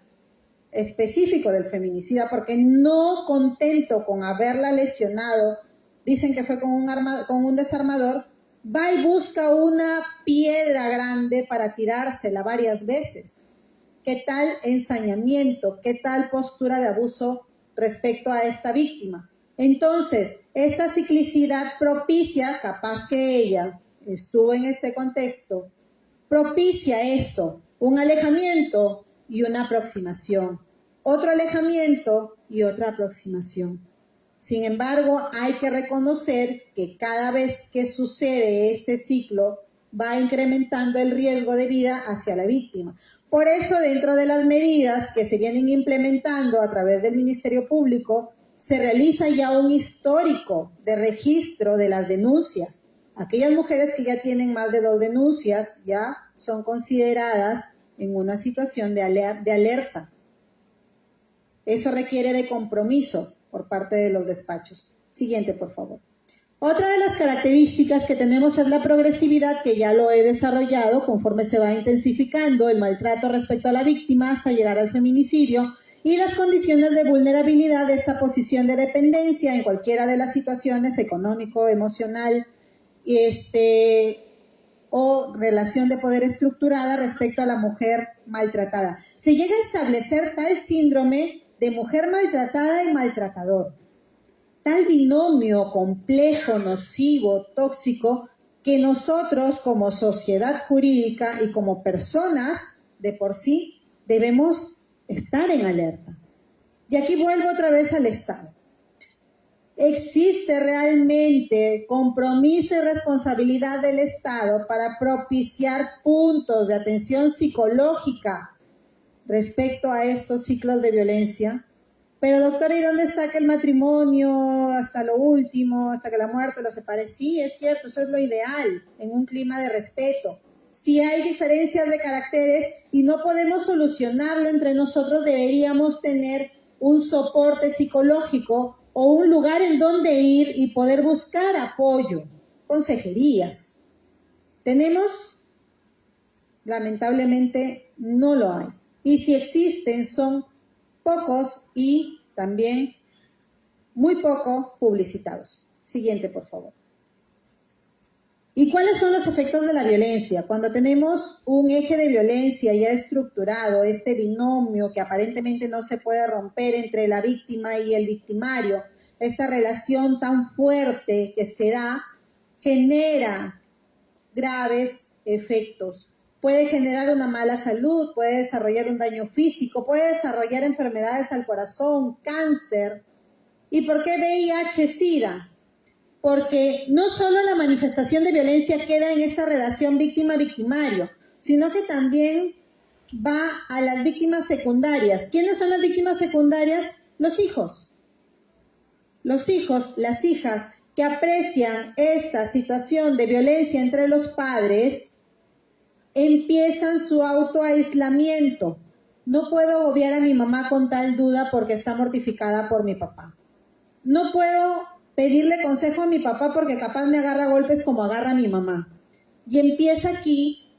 específico del feminicida, porque no contento con haberla lesionado, dicen que fue con un desarmador, va y busca una piedra grande para tirársela varias veces. ¿Qué tal ensañamiento? ¿Qué tal postura de abuso respecto a esta víctima? Entonces, esta ciclicidad propicia, capaz que ella estuvo en este contexto, propicia esto, un alejamiento y una aproximación. otro alejamiento y otra aproximación. Sin embargo, hay que reconocer que cada vez que sucede este ciclo va incrementando el riesgo de vida hacia la víctima. Por eso, dentro de las medidas que se vienen implementando a través del Ministerio Público, se realiza ya un histórico de registro de las denuncias. Aquellas mujeres que ya tienen más de 2 denuncias ya son consideradas en una situación de alerta. Eso requiere de compromiso por parte de los despachos. Siguiente, por favor. Otra de las características que tenemos es la progresividad, que ya lo he desarrollado conforme se va intensificando el maltrato respecto a la víctima hasta llegar al feminicidio, y las condiciones de vulnerabilidad de esta posición de dependencia en cualquiera de las situaciones económico, emocional o relación de poder estructurada respecto a la mujer maltratada. Se llega a establecer tal síndrome de mujer maltratada y maltratador, tal binomio complejo, nocivo, tóxico, que nosotros como sociedad jurídica y como personas de por sí debemos estar en alerta. Y aquí vuelvo otra vez al Estado. ¿Existe realmente compromiso y responsabilidad del Estado para propiciar puntos de atención psicológica respecto a estos ciclos de violencia? Pero doctora, ¿y dónde está que el matrimonio hasta lo último, hasta que la muerte los separe? Sí, es cierto, eso es lo ideal, en un clima de respeto. Si hay diferencias de caracteres y no podemos solucionarlo entre nosotros, deberíamos tener un soporte psicológico o un lugar en donde ir y poder buscar apoyo, consejerías. ¿Tenemos? Lamentablemente no lo hay. Y si existen, son pocos y también muy poco publicitados. Siguiente, por favor. ¿Y cuáles son los efectos de la violencia? Cuando tenemos un eje de violencia ya estructurado, este binomio que aparentemente no se puede romper entre la víctima y el victimario, esta relación tan fuerte que se da, genera graves efectos. Puede generar una mala salud, puede desarrollar un daño físico, puede desarrollar enfermedades al corazón, cáncer. ¿Y por qué VIH-Sida? Porque no solo la manifestación de violencia queda en esta relación víctima-victimario, sino que también va a las víctimas secundarias. ¿Quiénes son las víctimas secundarias? Los hijos. Los hijos, las hijas que aprecian esta situación de violencia entre los padres, empiezan su autoaislamiento. No puedo obviar a mi mamá con tal duda porque está mortificada por mi papá. No puedo pedirle consejo a mi papá porque capaz me agarra a golpes como agarra a mi mamá. Y empieza aquí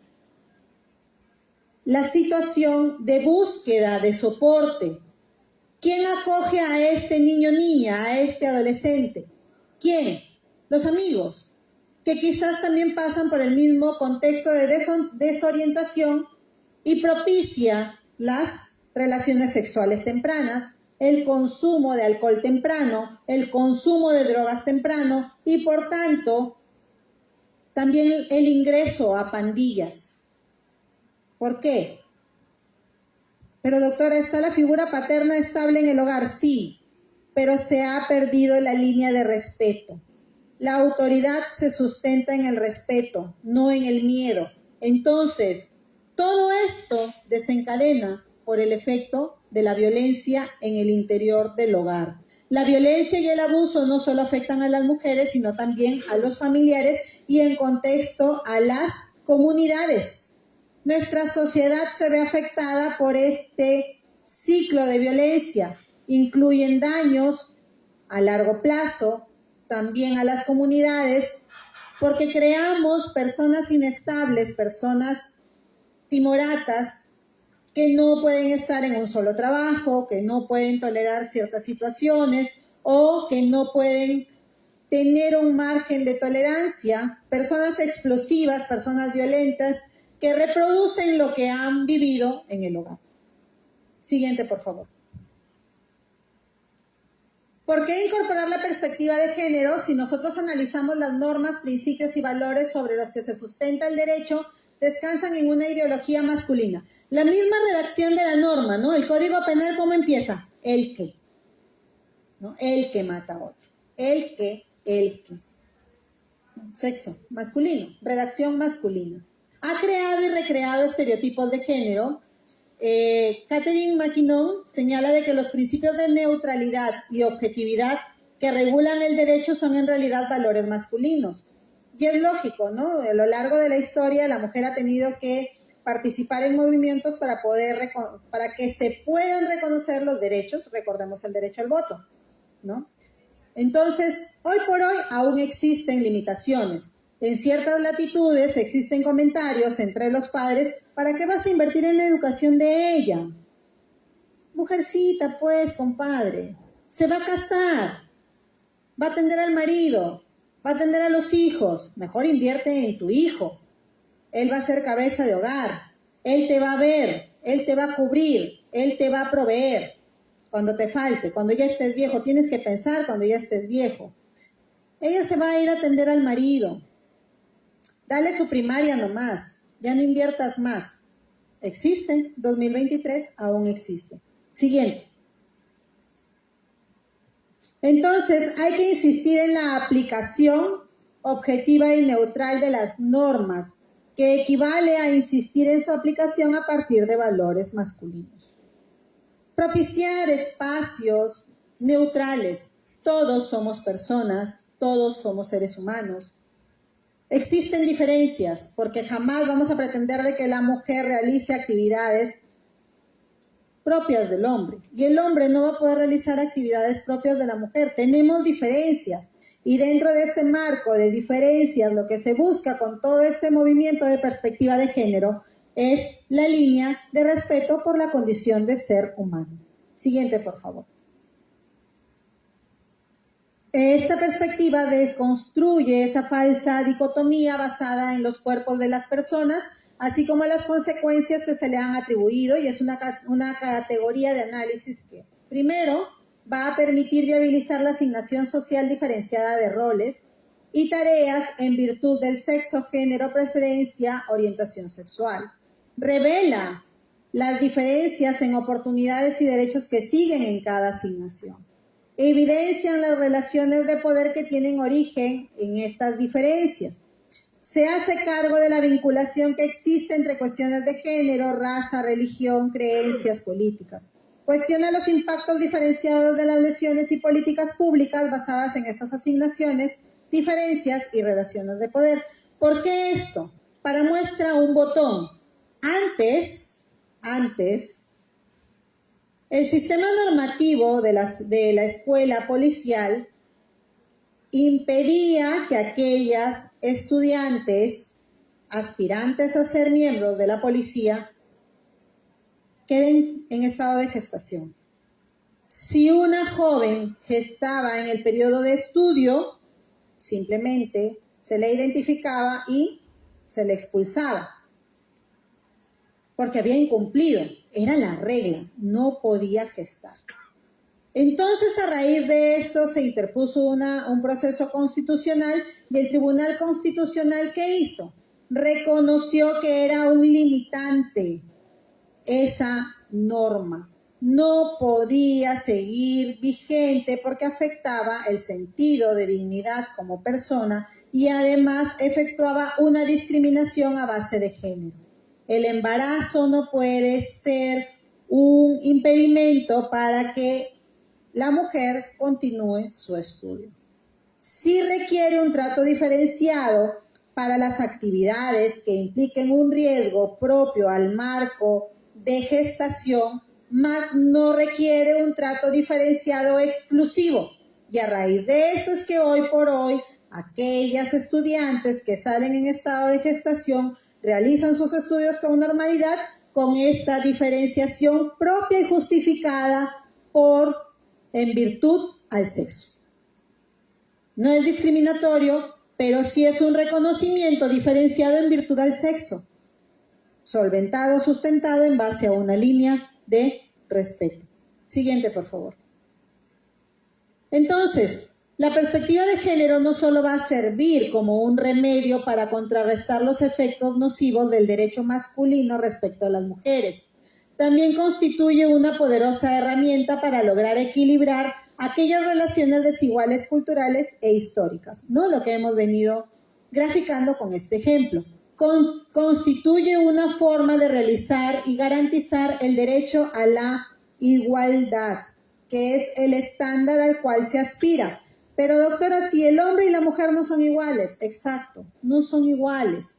la situación de búsqueda de soporte. ¿Quién acoge a este niño, niña, a este adolescente? ¿Quién? Los amigos, que quizás también pasan por el mismo contexto de desorientación y propicia las relaciones sexuales tempranas, el consumo de alcohol temprano, el consumo de drogas temprano y por tanto también el ingreso a pandillas. ¿Por qué? Pero doctora, ¿está la figura paterna estable en el hogar? Sí, pero se ha perdido la línea de respeto. La autoridad se sustenta en el respeto, no en el miedo. Entonces, todo esto desencadena por el efecto de la violencia en el interior del hogar. La violencia y el abuso no solo afectan a las mujeres, sino también a los familiares y en contexto a las comunidades. Nuestra sociedad se ve afectada por este ciclo de violencia. Incluyen daños a largo plazo, también a las comunidades, porque creamos personas inestables, personas timoratas, que no pueden estar en un solo trabajo, que no pueden tolerar ciertas situaciones o que no pueden tener un margen de tolerancia, personas explosivas, personas violentas, que reproducen lo que han vivido en el hogar. Siguiente, por favor. ¿Por qué incorporar la perspectiva de género si nosotros analizamos las normas, principios y valores sobre los que se sustenta el derecho? descansan en una ideología masculina. La misma redacción de la norma, ¿no? El Código Penal, ¿cómo empieza? El que, ¿no? El que mata a otro. El que. Sexo masculino, redacción masculina. Ha creado y recreado estereotipos de género. Catherine McKinnon señala de que los principios de neutralidad y objetividad que regulan el derecho son en realidad valores masculinos. Y es lógico, ¿no? A lo largo de la historia la mujer ha tenido que participar en movimientos para que se puedan reconocer los derechos, recordemos el derecho al voto, ¿no? Entonces, hoy por hoy aún existen limitaciones. En ciertas latitudes existen comentarios entre los padres: ¿para qué vas a invertir en la educación de ella? Mujercita, pues, compadre, se va a casar, va a atender al marido, va a atender a los hijos. Mejor invierte en tu hijo. Él va a ser cabeza de hogar, él te va a ver, él te va a cubrir, él te va a proveer. Cuando te falte, cuando ya estés viejo, tienes que pensar cuando ya estés viejo. Ella se va a ir a atender al marido. Dale su primaria nomás, ya no inviertas más. Existe, 2023 aún existe. Siguiente. Entonces, hay que insistir en la aplicación objetiva y neutral de las normas, que equivale a insistir en su aplicación a partir de valores masculinos. Propiciar espacios neutrales. Todos somos personas, todos somos seres humanos. Existen diferencias, porque jamás vamos a pretender de que la mujer realice actividades propias del hombre, y el hombre no va a poder realizar actividades propias de la mujer. Tenemos diferencias, y dentro de este marco de diferencias, lo que se busca con todo este movimiento de perspectiva de género es la línea de respeto por la condición de ser humano. Siguiente, por favor. Esta perspectiva deconstruye esa falsa dicotomía basada en los cuerpos de las personas, así como las consecuencias que se le han atribuido, y es una categoría de análisis que, primero, va a permitir viabilizar la asignación social diferenciada de roles y tareas en virtud del sexo, género, preferencia, orientación sexual. Revela las diferencias en oportunidades y derechos que siguen en cada asignación. Evidencian las relaciones de poder que tienen origen en estas diferencias. Se hace cargo de la vinculación que existe entre cuestiones de género, raza, religión, creencias políticas. Cuestiona los impactos diferenciados de las lesiones y políticas públicas basadas en estas asignaciones, diferencias y relaciones de poder. ¿Por qué esto? Para muestra un botón. Antes, el sistema normativo de la escuela policial impedía que aquellas estudiantes aspirantes a ser miembros de la policía queden en estado de gestación. Si una joven gestaba en el periodo de estudio, simplemente se le identificaba y se le expulsaba, porque había incumplido. Era la regla, no podía gestar. Entonces, a raíz de esto se interpuso un proceso constitucional, y el Tribunal Constitucional, ¿qué hizo? Reconoció que era un limitante esa norma. No podía seguir vigente porque afectaba el sentido de dignidad como persona y además efectuaba una discriminación a base de género. El embarazo no puede ser un impedimento para que la mujer continúe su estudio. Sí requiere un trato diferenciado para las actividades que impliquen un riesgo propio al marco de gestación, mas no requiere un trato diferenciado exclusivo. Y a raíz de eso es que hoy por hoy aquellas estudiantes que salen en estado de gestación realizan sus estudios con normalidad, con esta diferenciación propia y justificada en virtud al sexo. No es discriminatorio, pero sí es un reconocimiento diferenciado en virtud al sexo, solventado, sustentado en base a una línea de respeto. Siguiente, por favor. Entonces, La perspectiva de género no solo va a servir como un remedio para contrarrestar los efectos nocivos del derecho masculino respecto a las mujeres, también constituye una poderosa herramienta para lograr equilibrar aquellas relaciones desiguales culturales e históricas, ¿no? Lo que hemos venido graficando con este ejemplo. Constituye una forma de realizar y garantizar el derecho a la igualdad, que es el estándar al cual se aspira. Pero doctora, si el hombre y la mujer no son iguales, exacto, no son iguales.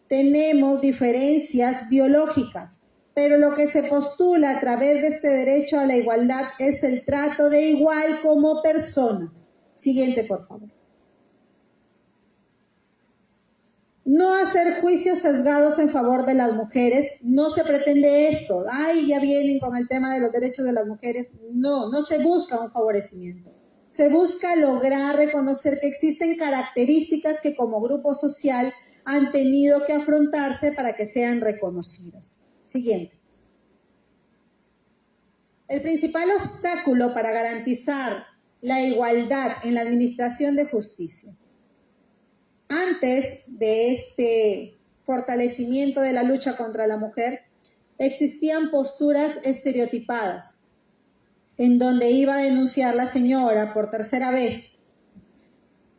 Tenemos diferencias biológicas, pero lo que se postula a través de este derecho a la igualdad es el trato de igual como persona. Siguiente, por favor. No hacer juicios sesgados en favor de las mujeres, no se pretende esto. Ay, ya vienen con el tema de los derechos de las mujeres. No, no se busca un favorecimiento. Se busca lograr reconocer que existen características que como grupo social han tenido que afrontarse para que sean reconocidas. Siguiente. El principal obstáculo para garantizar la igualdad en la administración de justicia. Antes de este fortalecimiento de la lucha contra la mujer, existían posturas estereotipadas, en donde iba a denunciar la señora por tercera vez.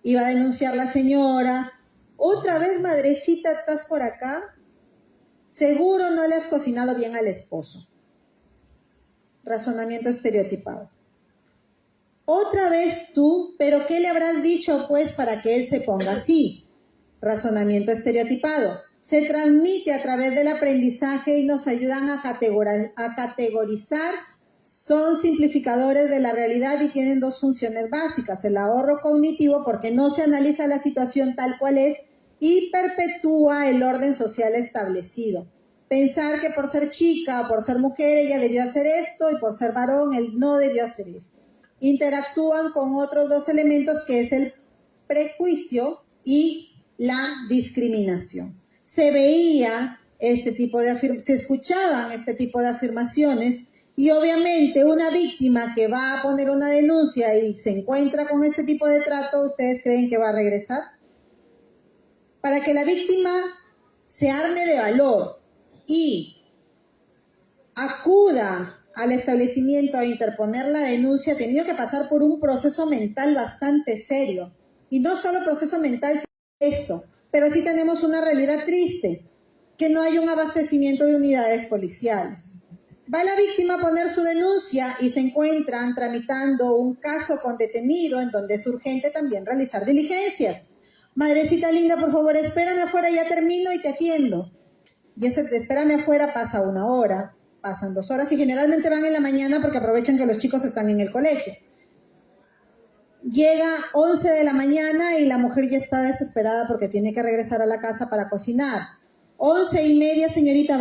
Iba a denunciar la señora, otra vez madrecita, ¿estás por acá? Seguro no le has cocinado bien al esposo. Razonamiento estereotipado. Otra vez tú, pero ¿qué le habrás dicho pues para que él se ponga así? Razonamiento estereotipado. Se transmite a través del aprendizaje y nos ayudan a categorizar. Son simplificadores de la realidad y tienen dos funciones básicas. El ahorro cognitivo, porque no se analiza la situación tal cual es, y perpetúa el orden social establecido. Pensar que por ser chica o por ser mujer ella debió hacer esto y por ser varón él no debió hacer esto. Interactúan con otros dos elementos que es el prejuicio y la discriminación. Se veía este tipo de se escuchaban este tipo de afirmaciones y obviamente una víctima que va a poner una denuncia y se encuentra con este tipo de trato, ¿ustedes creen que va a regresar? Para que la víctima se arme de valor y acuda al establecimiento a interponer la denuncia, ha tenido que pasar por un proceso mental bastante serio. Y no solo proceso mental, sino esto, pero sí tenemos una realidad triste, que no hay un abastecimiento de unidades policiales. Va la víctima a poner su denuncia y se encuentran tramitando un caso con detenido en donde es urgente también realizar diligencias. Madrecita linda, por favor, espérame afuera, ya termino y te atiendo. Y ese espérame afuera pasa 1 hora, pasan 2 horas y generalmente van en la mañana porque aprovechan que los chicos están en el colegio. Llega 11 de la mañana y la mujer ya está desesperada porque tiene que regresar a la casa para cocinar. 11:30, señorita,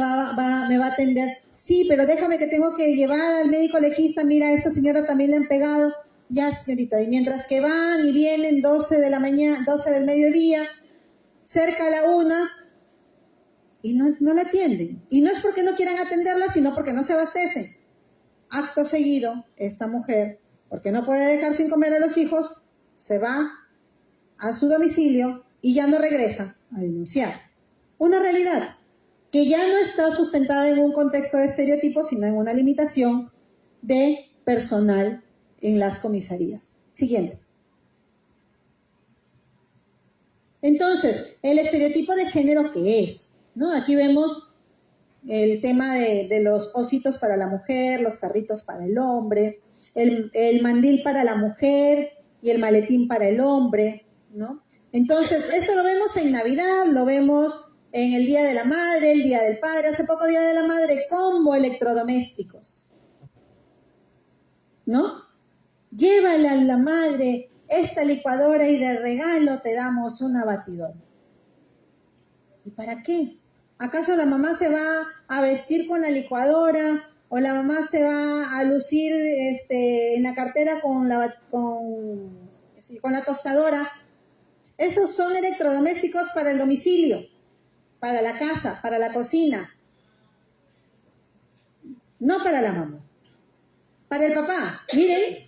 me va a atender. Sí, pero déjame que tengo que llevar al médico legista. Mira, a esta señora también le han pegado. Ya, señorita. Y mientras que van y vienen 12 de la mañana, 12 del mediodía, cerca a la 1, y no la atienden. Y no es porque no quieran atenderla, sino porque no se abastecen. Acto seguido, esta mujer, porque no puede dejar sin comer a los hijos, se va a su domicilio y ya no regresa a denunciar. Una realidad que ya no está sustentada en un contexto de estereotipos, sino en una limitación de personal en las comisarías. Siguiente. Entonces, el estereotipo de género, ¿qué es? ¿No? Aquí vemos el tema de los ositos para la mujer, los carritos para el hombre, el mandil para la mujer y el maletín para el hombre, ¿no? Entonces, esto lo vemos en Navidad, lo vemos en el Día de la Madre, el Día del Padre, hace poco Día de la Madre, combo electrodomésticos, ¿no? Llévale a la madre esta licuadora y de regalo te damos una batidora. ¿Y para qué? ¿Acaso la mamá se va a vestir con la licuadora o la mamá se va a lucir en la cartera con la tostadora? Esos son electrodomésticos para el domicilio, para la casa, para la cocina. No para la mamá. Para el papá, miren,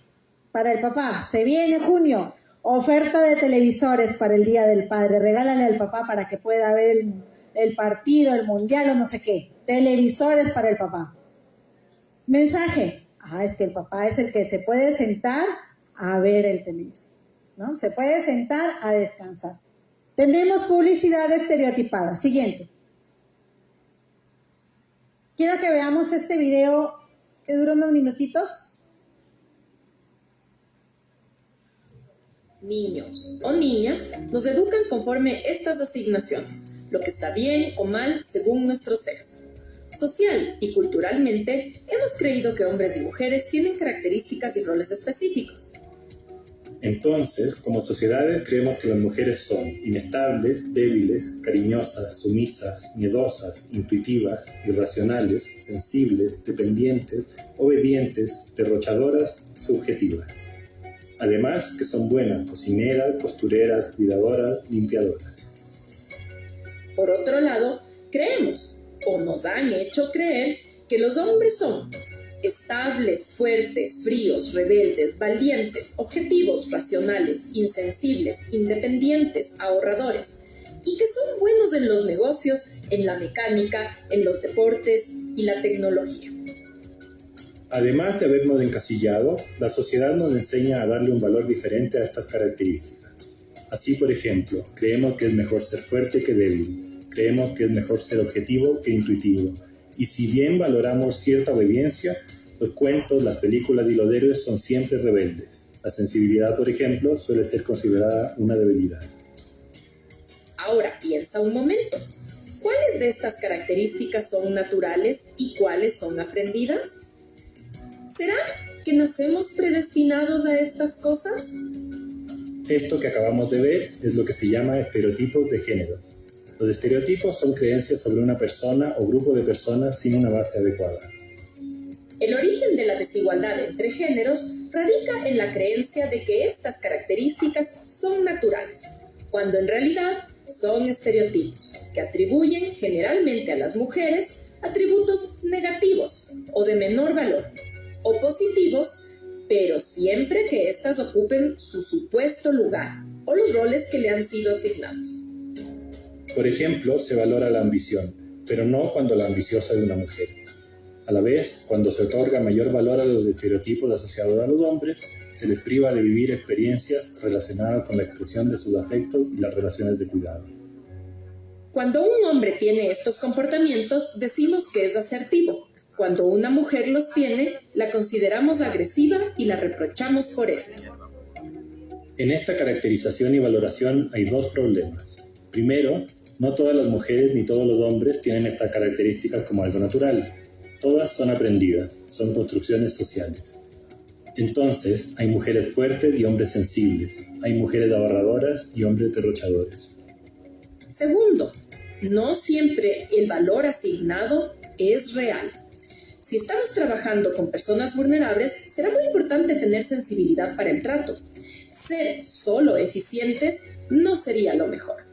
para el papá. Se viene junio. Oferta de televisores para el Día del Padre. Regálale al papá para que pueda ver el partido, el mundial o no sé qué. Televisores para el papá. Mensaje. Es que el papá es el que se puede sentar a ver el televisor, ¿no? Se puede sentar a descansar. Tenemos publicidad estereotipada. Siguiente. Quiero que veamos este video que dura unos minutitos. Niños o niñas nos educan conforme estas asignaciones, lo que está bien o mal según nuestro sexo. Social y culturalmente hemos creído que hombres y mujeres tienen características y roles específicos. Entonces, como sociedades creemos que las mujeres son inestables, débiles, cariñosas, sumisas, miedosas, intuitivas, irracionales, sensibles, dependientes, obedientes, derrochadoras, subjetivas. Además, que son buenas cocineras, costureras, cuidadoras, limpiadoras. Por otro lado, creemos, o nos han hecho creer, que los hombres son estables, fuertes, fríos, rebeldes, valientes, objetivos, racionales, insensibles, independientes, ahorradores, y que son buenos en los negocios, en la mecánica, en los deportes y la tecnología. Además de habernos encasillado, la sociedad nos enseña a darle un valor diferente a estas características. Así, por ejemplo, creemos que es mejor ser fuerte que débil, creemos que es mejor ser objetivo que intuitivo, y si bien valoramos cierta obediencia, los cuentos, las películas y los héroes son siempre rebeldes. La sensibilidad, por ejemplo, suele ser considerada una debilidad. Ahora piensa un momento, ¿cuáles de estas características son naturales y cuáles son aprendidas? ¿Será que nacemos predestinados a estas cosas? Esto que acabamos de ver es lo que se llama estereotipos de género. Los estereotipos son creencias sobre una persona o grupo de personas sin una base adecuada. El origen de la desigualdad entre géneros radica en la creencia de que estas características son naturales, cuando en realidad son estereotipos que atribuyen generalmente a las mujeres atributos negativos o de menor valor, o positivos, pero siempre que éstas ocupen su supuesto lugar o los roles que le han sido asignados. Por ejemplo, se valora la ambición, pero no cuando la ambiciosa es una mujer. A la vez, cuando se otorga mayor valor a los estereotipos asociados a los hombres, se les priva de vivir experiencias relacionadas con la expresión de sus afectos y las relaciones de cuidado. Cuando un hombre tiene estos comportamientos, decimos que es asertivo. Cuando una mujer los tiene, la consideramos agresiva y la reprochamos por esto. En esta caracterización y valoración hay dos problemas. Primero, no todas las mujeres ni todos los hombres tienen estas características como algo natural. Todas son aprendidas, son construcciones sociales. Entonces, hay mujeres fuertes y hombres sensibles. Hay mujeres ahorradoras y hombres derrochadores. Segundo, no siempre el valor asignado es real. Si estamos trabajando con personas vulnerables, será muy importante tener sensibilidad para el trato. Ser solo eficientes no sería lo mejor.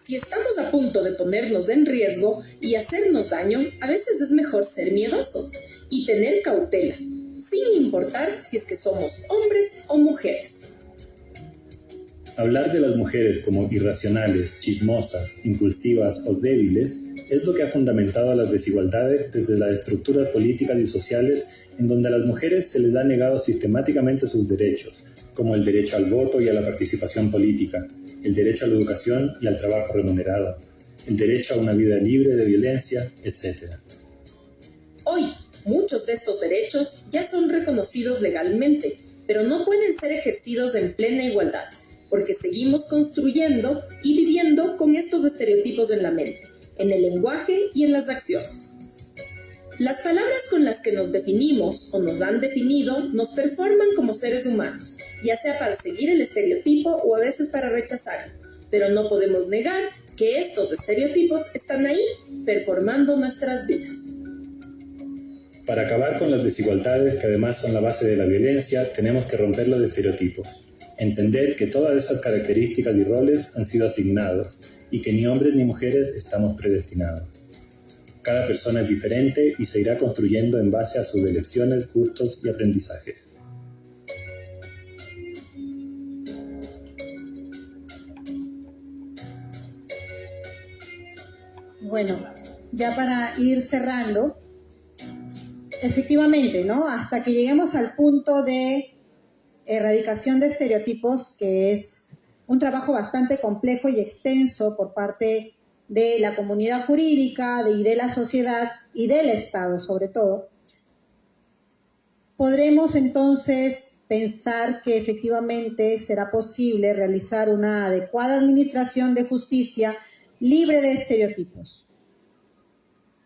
Si estamos a punto de ponernos en riesgo y hacernos daño, a veces es mejor ser miedoso y tener cautela, sin importar si es que somos hombres o mujeres. Hablar de las mujeres como irracionales, chismosas, impulsivas o débiles es lo que ha fundamentado las desigualdades desde las estructuras políticas y sociales en donde a las mujeres se les ha negado sistemáticamente sus derechos, como el derecho al voto y a la participación política, el derecho a la educación y al trabajo remunerado, el derecho a una vida libre de violencia, etc. Hoy, muchos de estos derechos ya son reconocidos legalmente, pero no pueden ser ejercidos en plena igualdad, porque seguimos construyendo y viviendo con estos estereotipos en la mente, en el lenguaje y en las acciones. Las palabras con las que nos definimos o nos han definido nos performan como seres humanos, ya sea para seguir el estereotipo o a veces para rechazarlo, pero no podemos negar que estos estereotipos están ahí, performando nuestras vidas. Para acabar con las desigualdades que además son la base de la violencia, tenemos que romper los estereotipos. Entender que todas esas características y roles han sido asignados y que ni hombres ni mujeres estamos predestinados. Cada persona es diferente y se irá construyendo en base a sus elecciones, gustos y aprendizajes. Bueno, ya para ir cerrando, efectivamente, ¿no? Hasta que lleguemos al punto de erradicación de estereotipos, que es un trabajo bastante complejo y extenso por parte de la comunidad jurídica y de la sociedad y del Estado sobre todo, podremos entonces pensar que efectivamente será posible realizar una adecuada administración de justicia libre de estereotipos.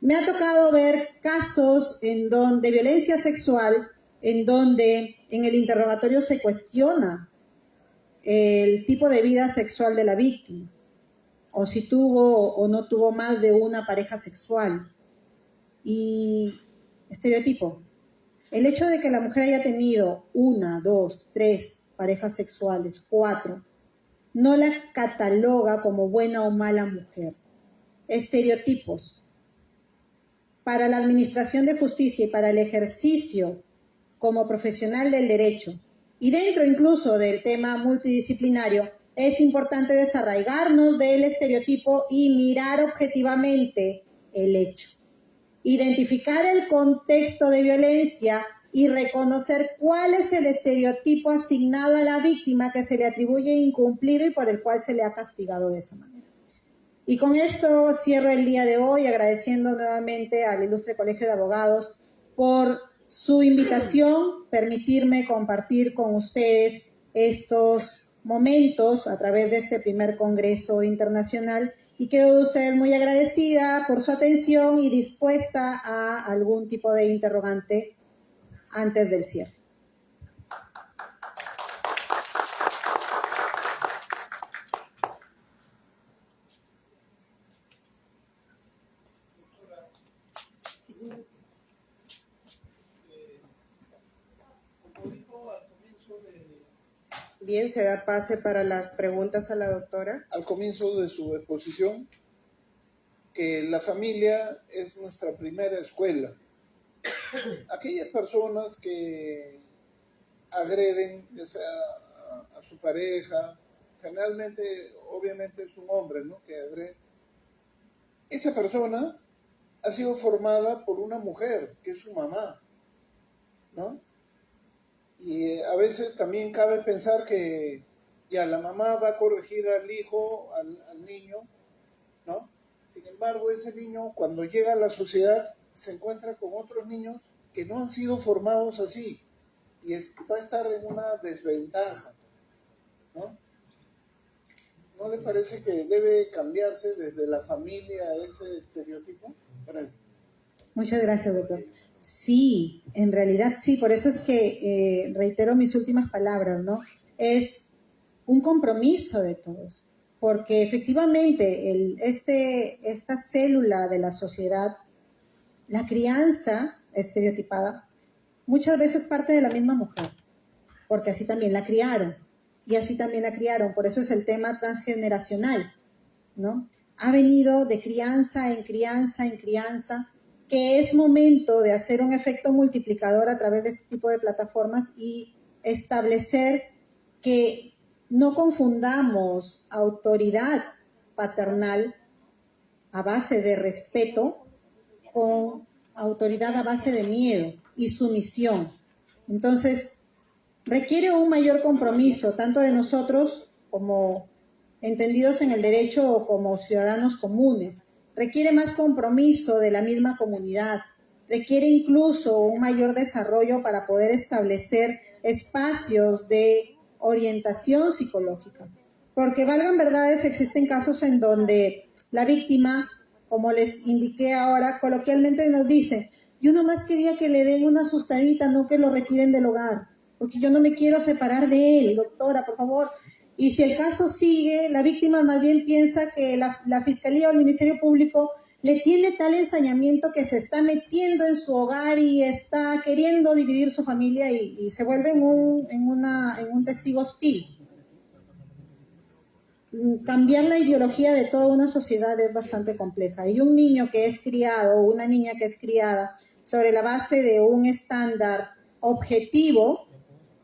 Me ha tocado ver casos de violencia sexual en donde en el interrogatorio se cuestiona el tipo de vida sexual de la víctima, o si tuvo o no tuvo más de una pareja sexual. Y estereotipo, el hecho de que la mujer haya tenido 1, 2, 3 parejas sexuales, 4, no la cataloga como buena o mala mujer. Estereotipos. Para la administración de justicia y para el ejercicio como profesional del derecho, y dentro incluso del tema multidisciplinario, es importante desarraigarnos del estereotipo y mirar objetivamente el hecho. Identificar el contexto de violencia y reconocer cuál es el estereotipo asignado a la víctima que se le atribuye incumplido y por el cual se le ha castigado de esa manera. Y con esto cierro el día de hoy agradeciendo nuevamente al Ilustre Colegio de Abogados por su invitación, permitirme compartir con ustedes estos momentos a través de este primer Congreso Internacional y quedo de ustedes muy agradecida por su atención y dispuesta a algún tipo de interrogante antes del cierre. Bien, se da pase para las preguntas a la doctora. Al comienzo de su exposición, que la familia es nuestra primera escuela. Aquellas personas que agreden, ya sea a su pareja, generalmente, obviamente es un hombre, ¿no?, que agrede. Esa persona ha sido formada por una mujer, que es su mamá, ¿no? Y a veces también cabe pensar que ya la mamá va a corregir al hijo, al niño, ¿no? Sin embargo, ese niño cuando llega a la sociedad se encuentra con otros niños que no han sido formados así y va a estar en una desventaja, ¿no? ¿No le parece que debe cambiarse desde la familia ese estereotipo? Gracias. Muchas gracias, doctor. Sí, en realidad sí, por eso es que reitero mis últimas palabras, ¿no? Es un compromiso de todos, porque efectivamente esta célula de la sociedad, la crianza estereotipada, muchas veces parte de la misma mujer, porque así también la criaron, y así también la criaron, por eso es el tema transgeneracional, ¿no? Ha venido de crianza en crianza en crianza, que es momento de hacer un efecto multiplicador a través de este tipo de plataformas y establecer que no confundamos autoridad paternal a base de respeto con autoridad a base de miedo y sumisión. Entonces, requiere un mayor compromiso, tanto de nosotros como entendidos en el derecho o como ciudadanos comunes. Requiere más compromiso de la misma comunidad. Requiere incluso un mayor desarrollo para poder establecer espacios de orientación psicológica. Porque valgan verdades, existen casos en donde la víctima, como les indiqué ahora, coloquialmente nos dice, yo nomás quería que le den una asustadita, no que lo retiren del hogar, porque yo no me quiero separar de él, doctora, por favor. Y si el caso sigue, la víctima más bien piensa que la Fiscalía o el Ministerio Público le tiene tal ensañamiento que se está metiendo en su hogar y está queriendo dividir su familia y se vuelve en un testigo hostil. Cambiar la ideología de toda una sociedad es bastante compleja. Y un niño que es criado, o una niña que es criada sobre la base de un estándar objetivo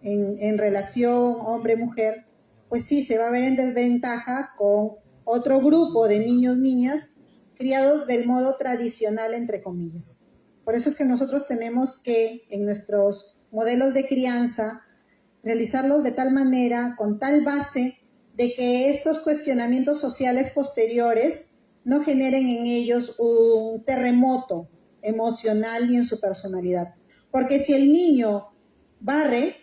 en relación hombre-mujer, pues sí, se va a ver en desventaja con otro grupo de niños, niñas, criados del modo tradicional, entre comillas. Por eso es que nosotros tenemos que, en nuestros modelos de crianza, realizarlos de tal manera, con tal base, de que estos cuestionamientos sociales posteriores no generen en ellos un terremoto emocional ni en su personalidad. Porque si el niño barre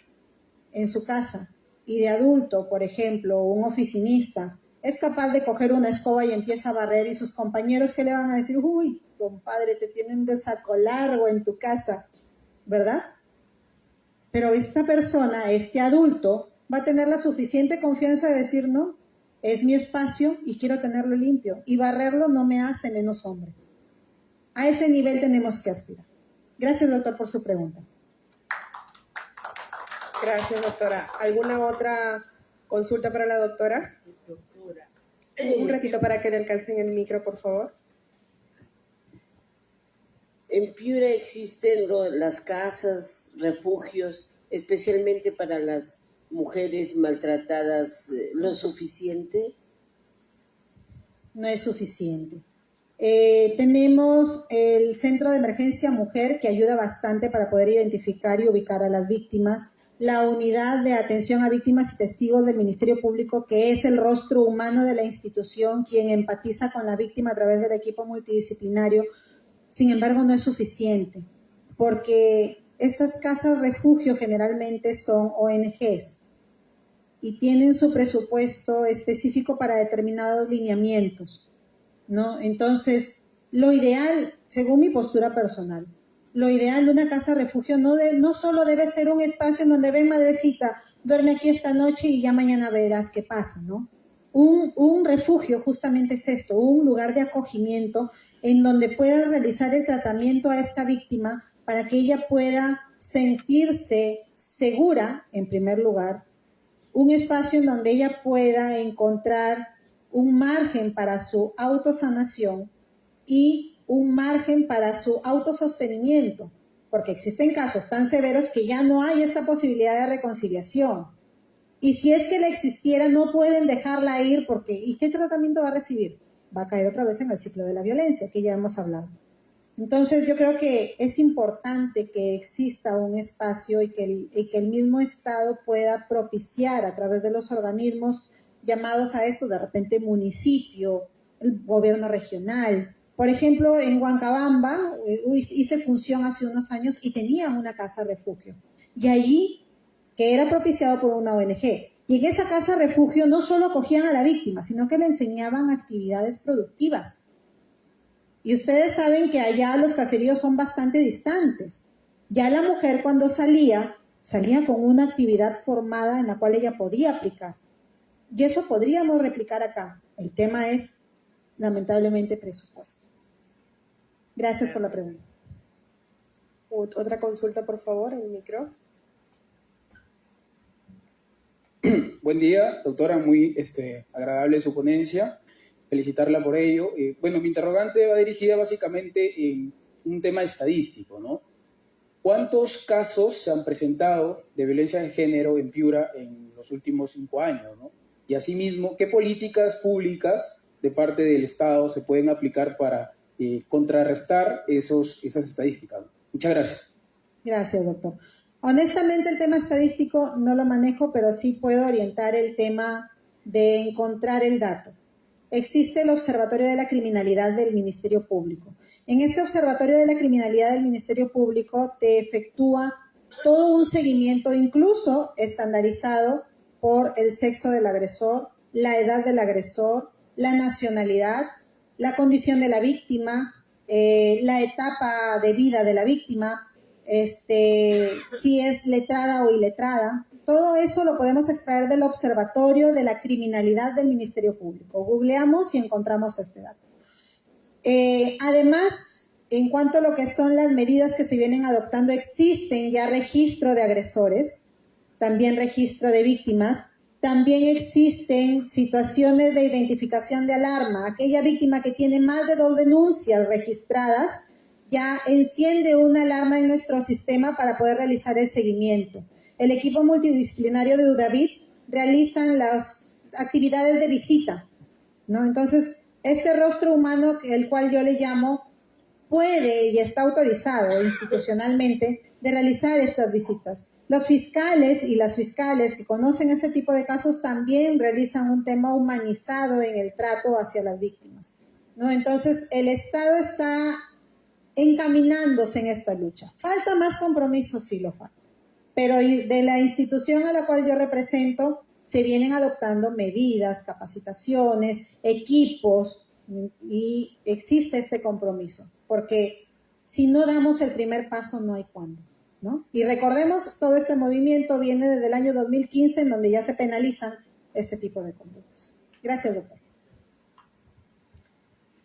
en su casa y de adulto, por ejemplo, un oficinista, es capaz de coger una escoba y empieza a barrer, y sus compañeros, ¿qué le van a decir? Uy, compadre, te tienen de saco largo en tu casa, ¿verdad? Pero esta persona, este adulto, va a tener la suficiente confianza de decir, no, es mi espacio y quiero tenerlo limpio, y barrerlo no me hace menos hombre. A ese nivel tenemos que aspirar. Gracias, doctor, por su pregunta. Gracias, doctora. ¿Alguna otra consulta para la doctora? Un ratito para que le alcancen el micro, por favor. En Piura existen las casas, refugios, especialmente para las mujeres maltratadas, ¿lo suficiente? No es suficiente. Tenemos el Centro de Emergencia Mujer, que ayuda bastante para poder identificar y ubicar a las víctimas. La Unidad de Atención a Víctimas y Testigos del Ministerio Público, que es el rostro humano de la institución, quien empatiza con la víctima a través del equipo multidisciplinario. Sin embargo, no es suficiente, porque estas casas refugio generalmente son ONGs y tienen su presupuesto específico para determinados lineamientos, ¿no? Entonces, lo ideal, según mi postura personal, lo ideal de una casa refugio no solo debe ser un espacio en donde ven, madrecita, duerme aquí esta noche y ya mañana verás qué pasa, ¿no? Un refugio justamente es esto, un lugar de acogimiento en donde pueda realizar el tratamiento a esta víctima para que ella pueda sentirse segura, en primer lugar, un espacio en donde ella pueda encontrar un margen para su autosanación y un margen para su autosostenimiento, porque existen casos tan severos que ya no hay esta posibilidad de reconciliación. Y si es que la existiera, no pueden dejarla ir porque ¿y qué tratamiento va a recibir? Va a caer otra vez en el ciclo de la violencia, que ya hemos hablado. Entonces, yo creo que es importante que exista un espacio y que el mismo Estado pueda propiciar a través de los organismos llamados a esto, de repente municipio, el gobierno regional. Por ejemplo, en Huancabamba hice función hace unos años y tenían una casa refugio. Y allí, que era propiciado por una ONG, y en esa casa refugio no solo acogían a la víctima, sino que le enseñaban actividades productivas. Y ustedes saben que allá los caseríos son bastante distantes. Ya la mujer cuando salía con una actividad formada en la cual ella podía aplicar. Y eso podríamos replicar acá. El tema es, lamentablemente, presupuesto. Gracias por la pregunta. Otra consulta, por favor, en el micro. Buen día, doctora, muy agradable su ponencia, felicitarla por ello. Bueno, mi interrogante va dirigida básicamente en un tema estadístico, ¿no? ¿Cuántos casos se han presentado de violencia de género en Piura en los últimos 5 años, ¿no? Y asimismo, ¿qué políticas públicas de parte del Estado se pueden aplicar para contrarrestar esas estadísticas? Muchas gracias. Gracias, doctor. Honestamente, el tema estadístico no lo manejo, pero sí puedo orientar el tema de encontrar el dato. Existe el Observatorio de la Criminalidad del Ministerio Público. En este Observatorio de la Criminalidad del Ministerio Público te efectúa todo un seguimiento, incluso estandarizado por el sexo del agresor, la edad del agresor, la nacionalidad, la condición de la víctima, la etapa de vida de la víctima, si es letrada o iletrada. Todo eso lo podemos extraer del Observatorio de la Criminalidad del Ministerio Público. Googleamos y encontramos este dato. Además, en cuanto a lo que son las medidas que se vienen adoptando, existen ya registro de agresores, también registro de víctimas, también existen situaciones de identificación de alarma. Aquella víctima que tiene más de 2 denuncias registradas ya enciende una alarma en nuestro sistema para poder realizar el seguimiento. El equipo multidisciplinario de UDAVID realizan las actividades de visita, ¿no? Entonces, Este rostro humano, el cual yo le llamo, puede y está autorizado institucionalmente de realizar estas visitas. Los fiscales y las fiscales que conocen este tipo de casos también realizan un tema humanizado en el trato hacia las víctimas, ¿no? Entonces, el Estado está encaminándose en esta lucha. ¿Falta más compromiso? Sí, lo falta. Pero de la institución a la cual yo represento, se vienen adoptando medidas, capacitaciones, equipos, y existe este compromiso, porque si no damos el primer paso no hay cuándo, ¿no? Y recordemos, todo este movimiento viene desde el año 2015, en donde ya se penalizan este tipo de conductas. Gracias, doctor.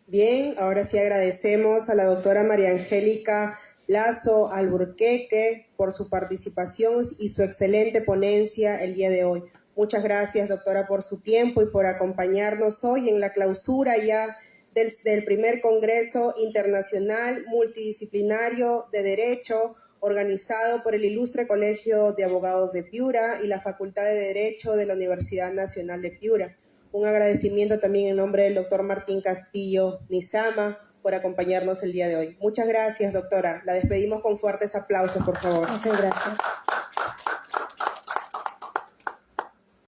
Bien, ahora sí agradecemos a la doctora María Angélica Lazo Alburquerque por su participación y su excelente ponencia el día de hoy. Muchas gracias, doctora, por su tiempo y por acompañarnos hoy en la clausura ya del primer Congreso Internacional Multidisciplinario de Derecho, organizado por el Ilustre Colegio de Abogados de Piura y la Facultad de Derecho de la Universidad Nacional de Piura. Un agradecimiento también en nombre del doctor Martín Castillo Nizama por acompañarnos el día de hoy. Muchas gracias, doctora. La despedimos con fuertes aplausos, por favor. Muchas gracias.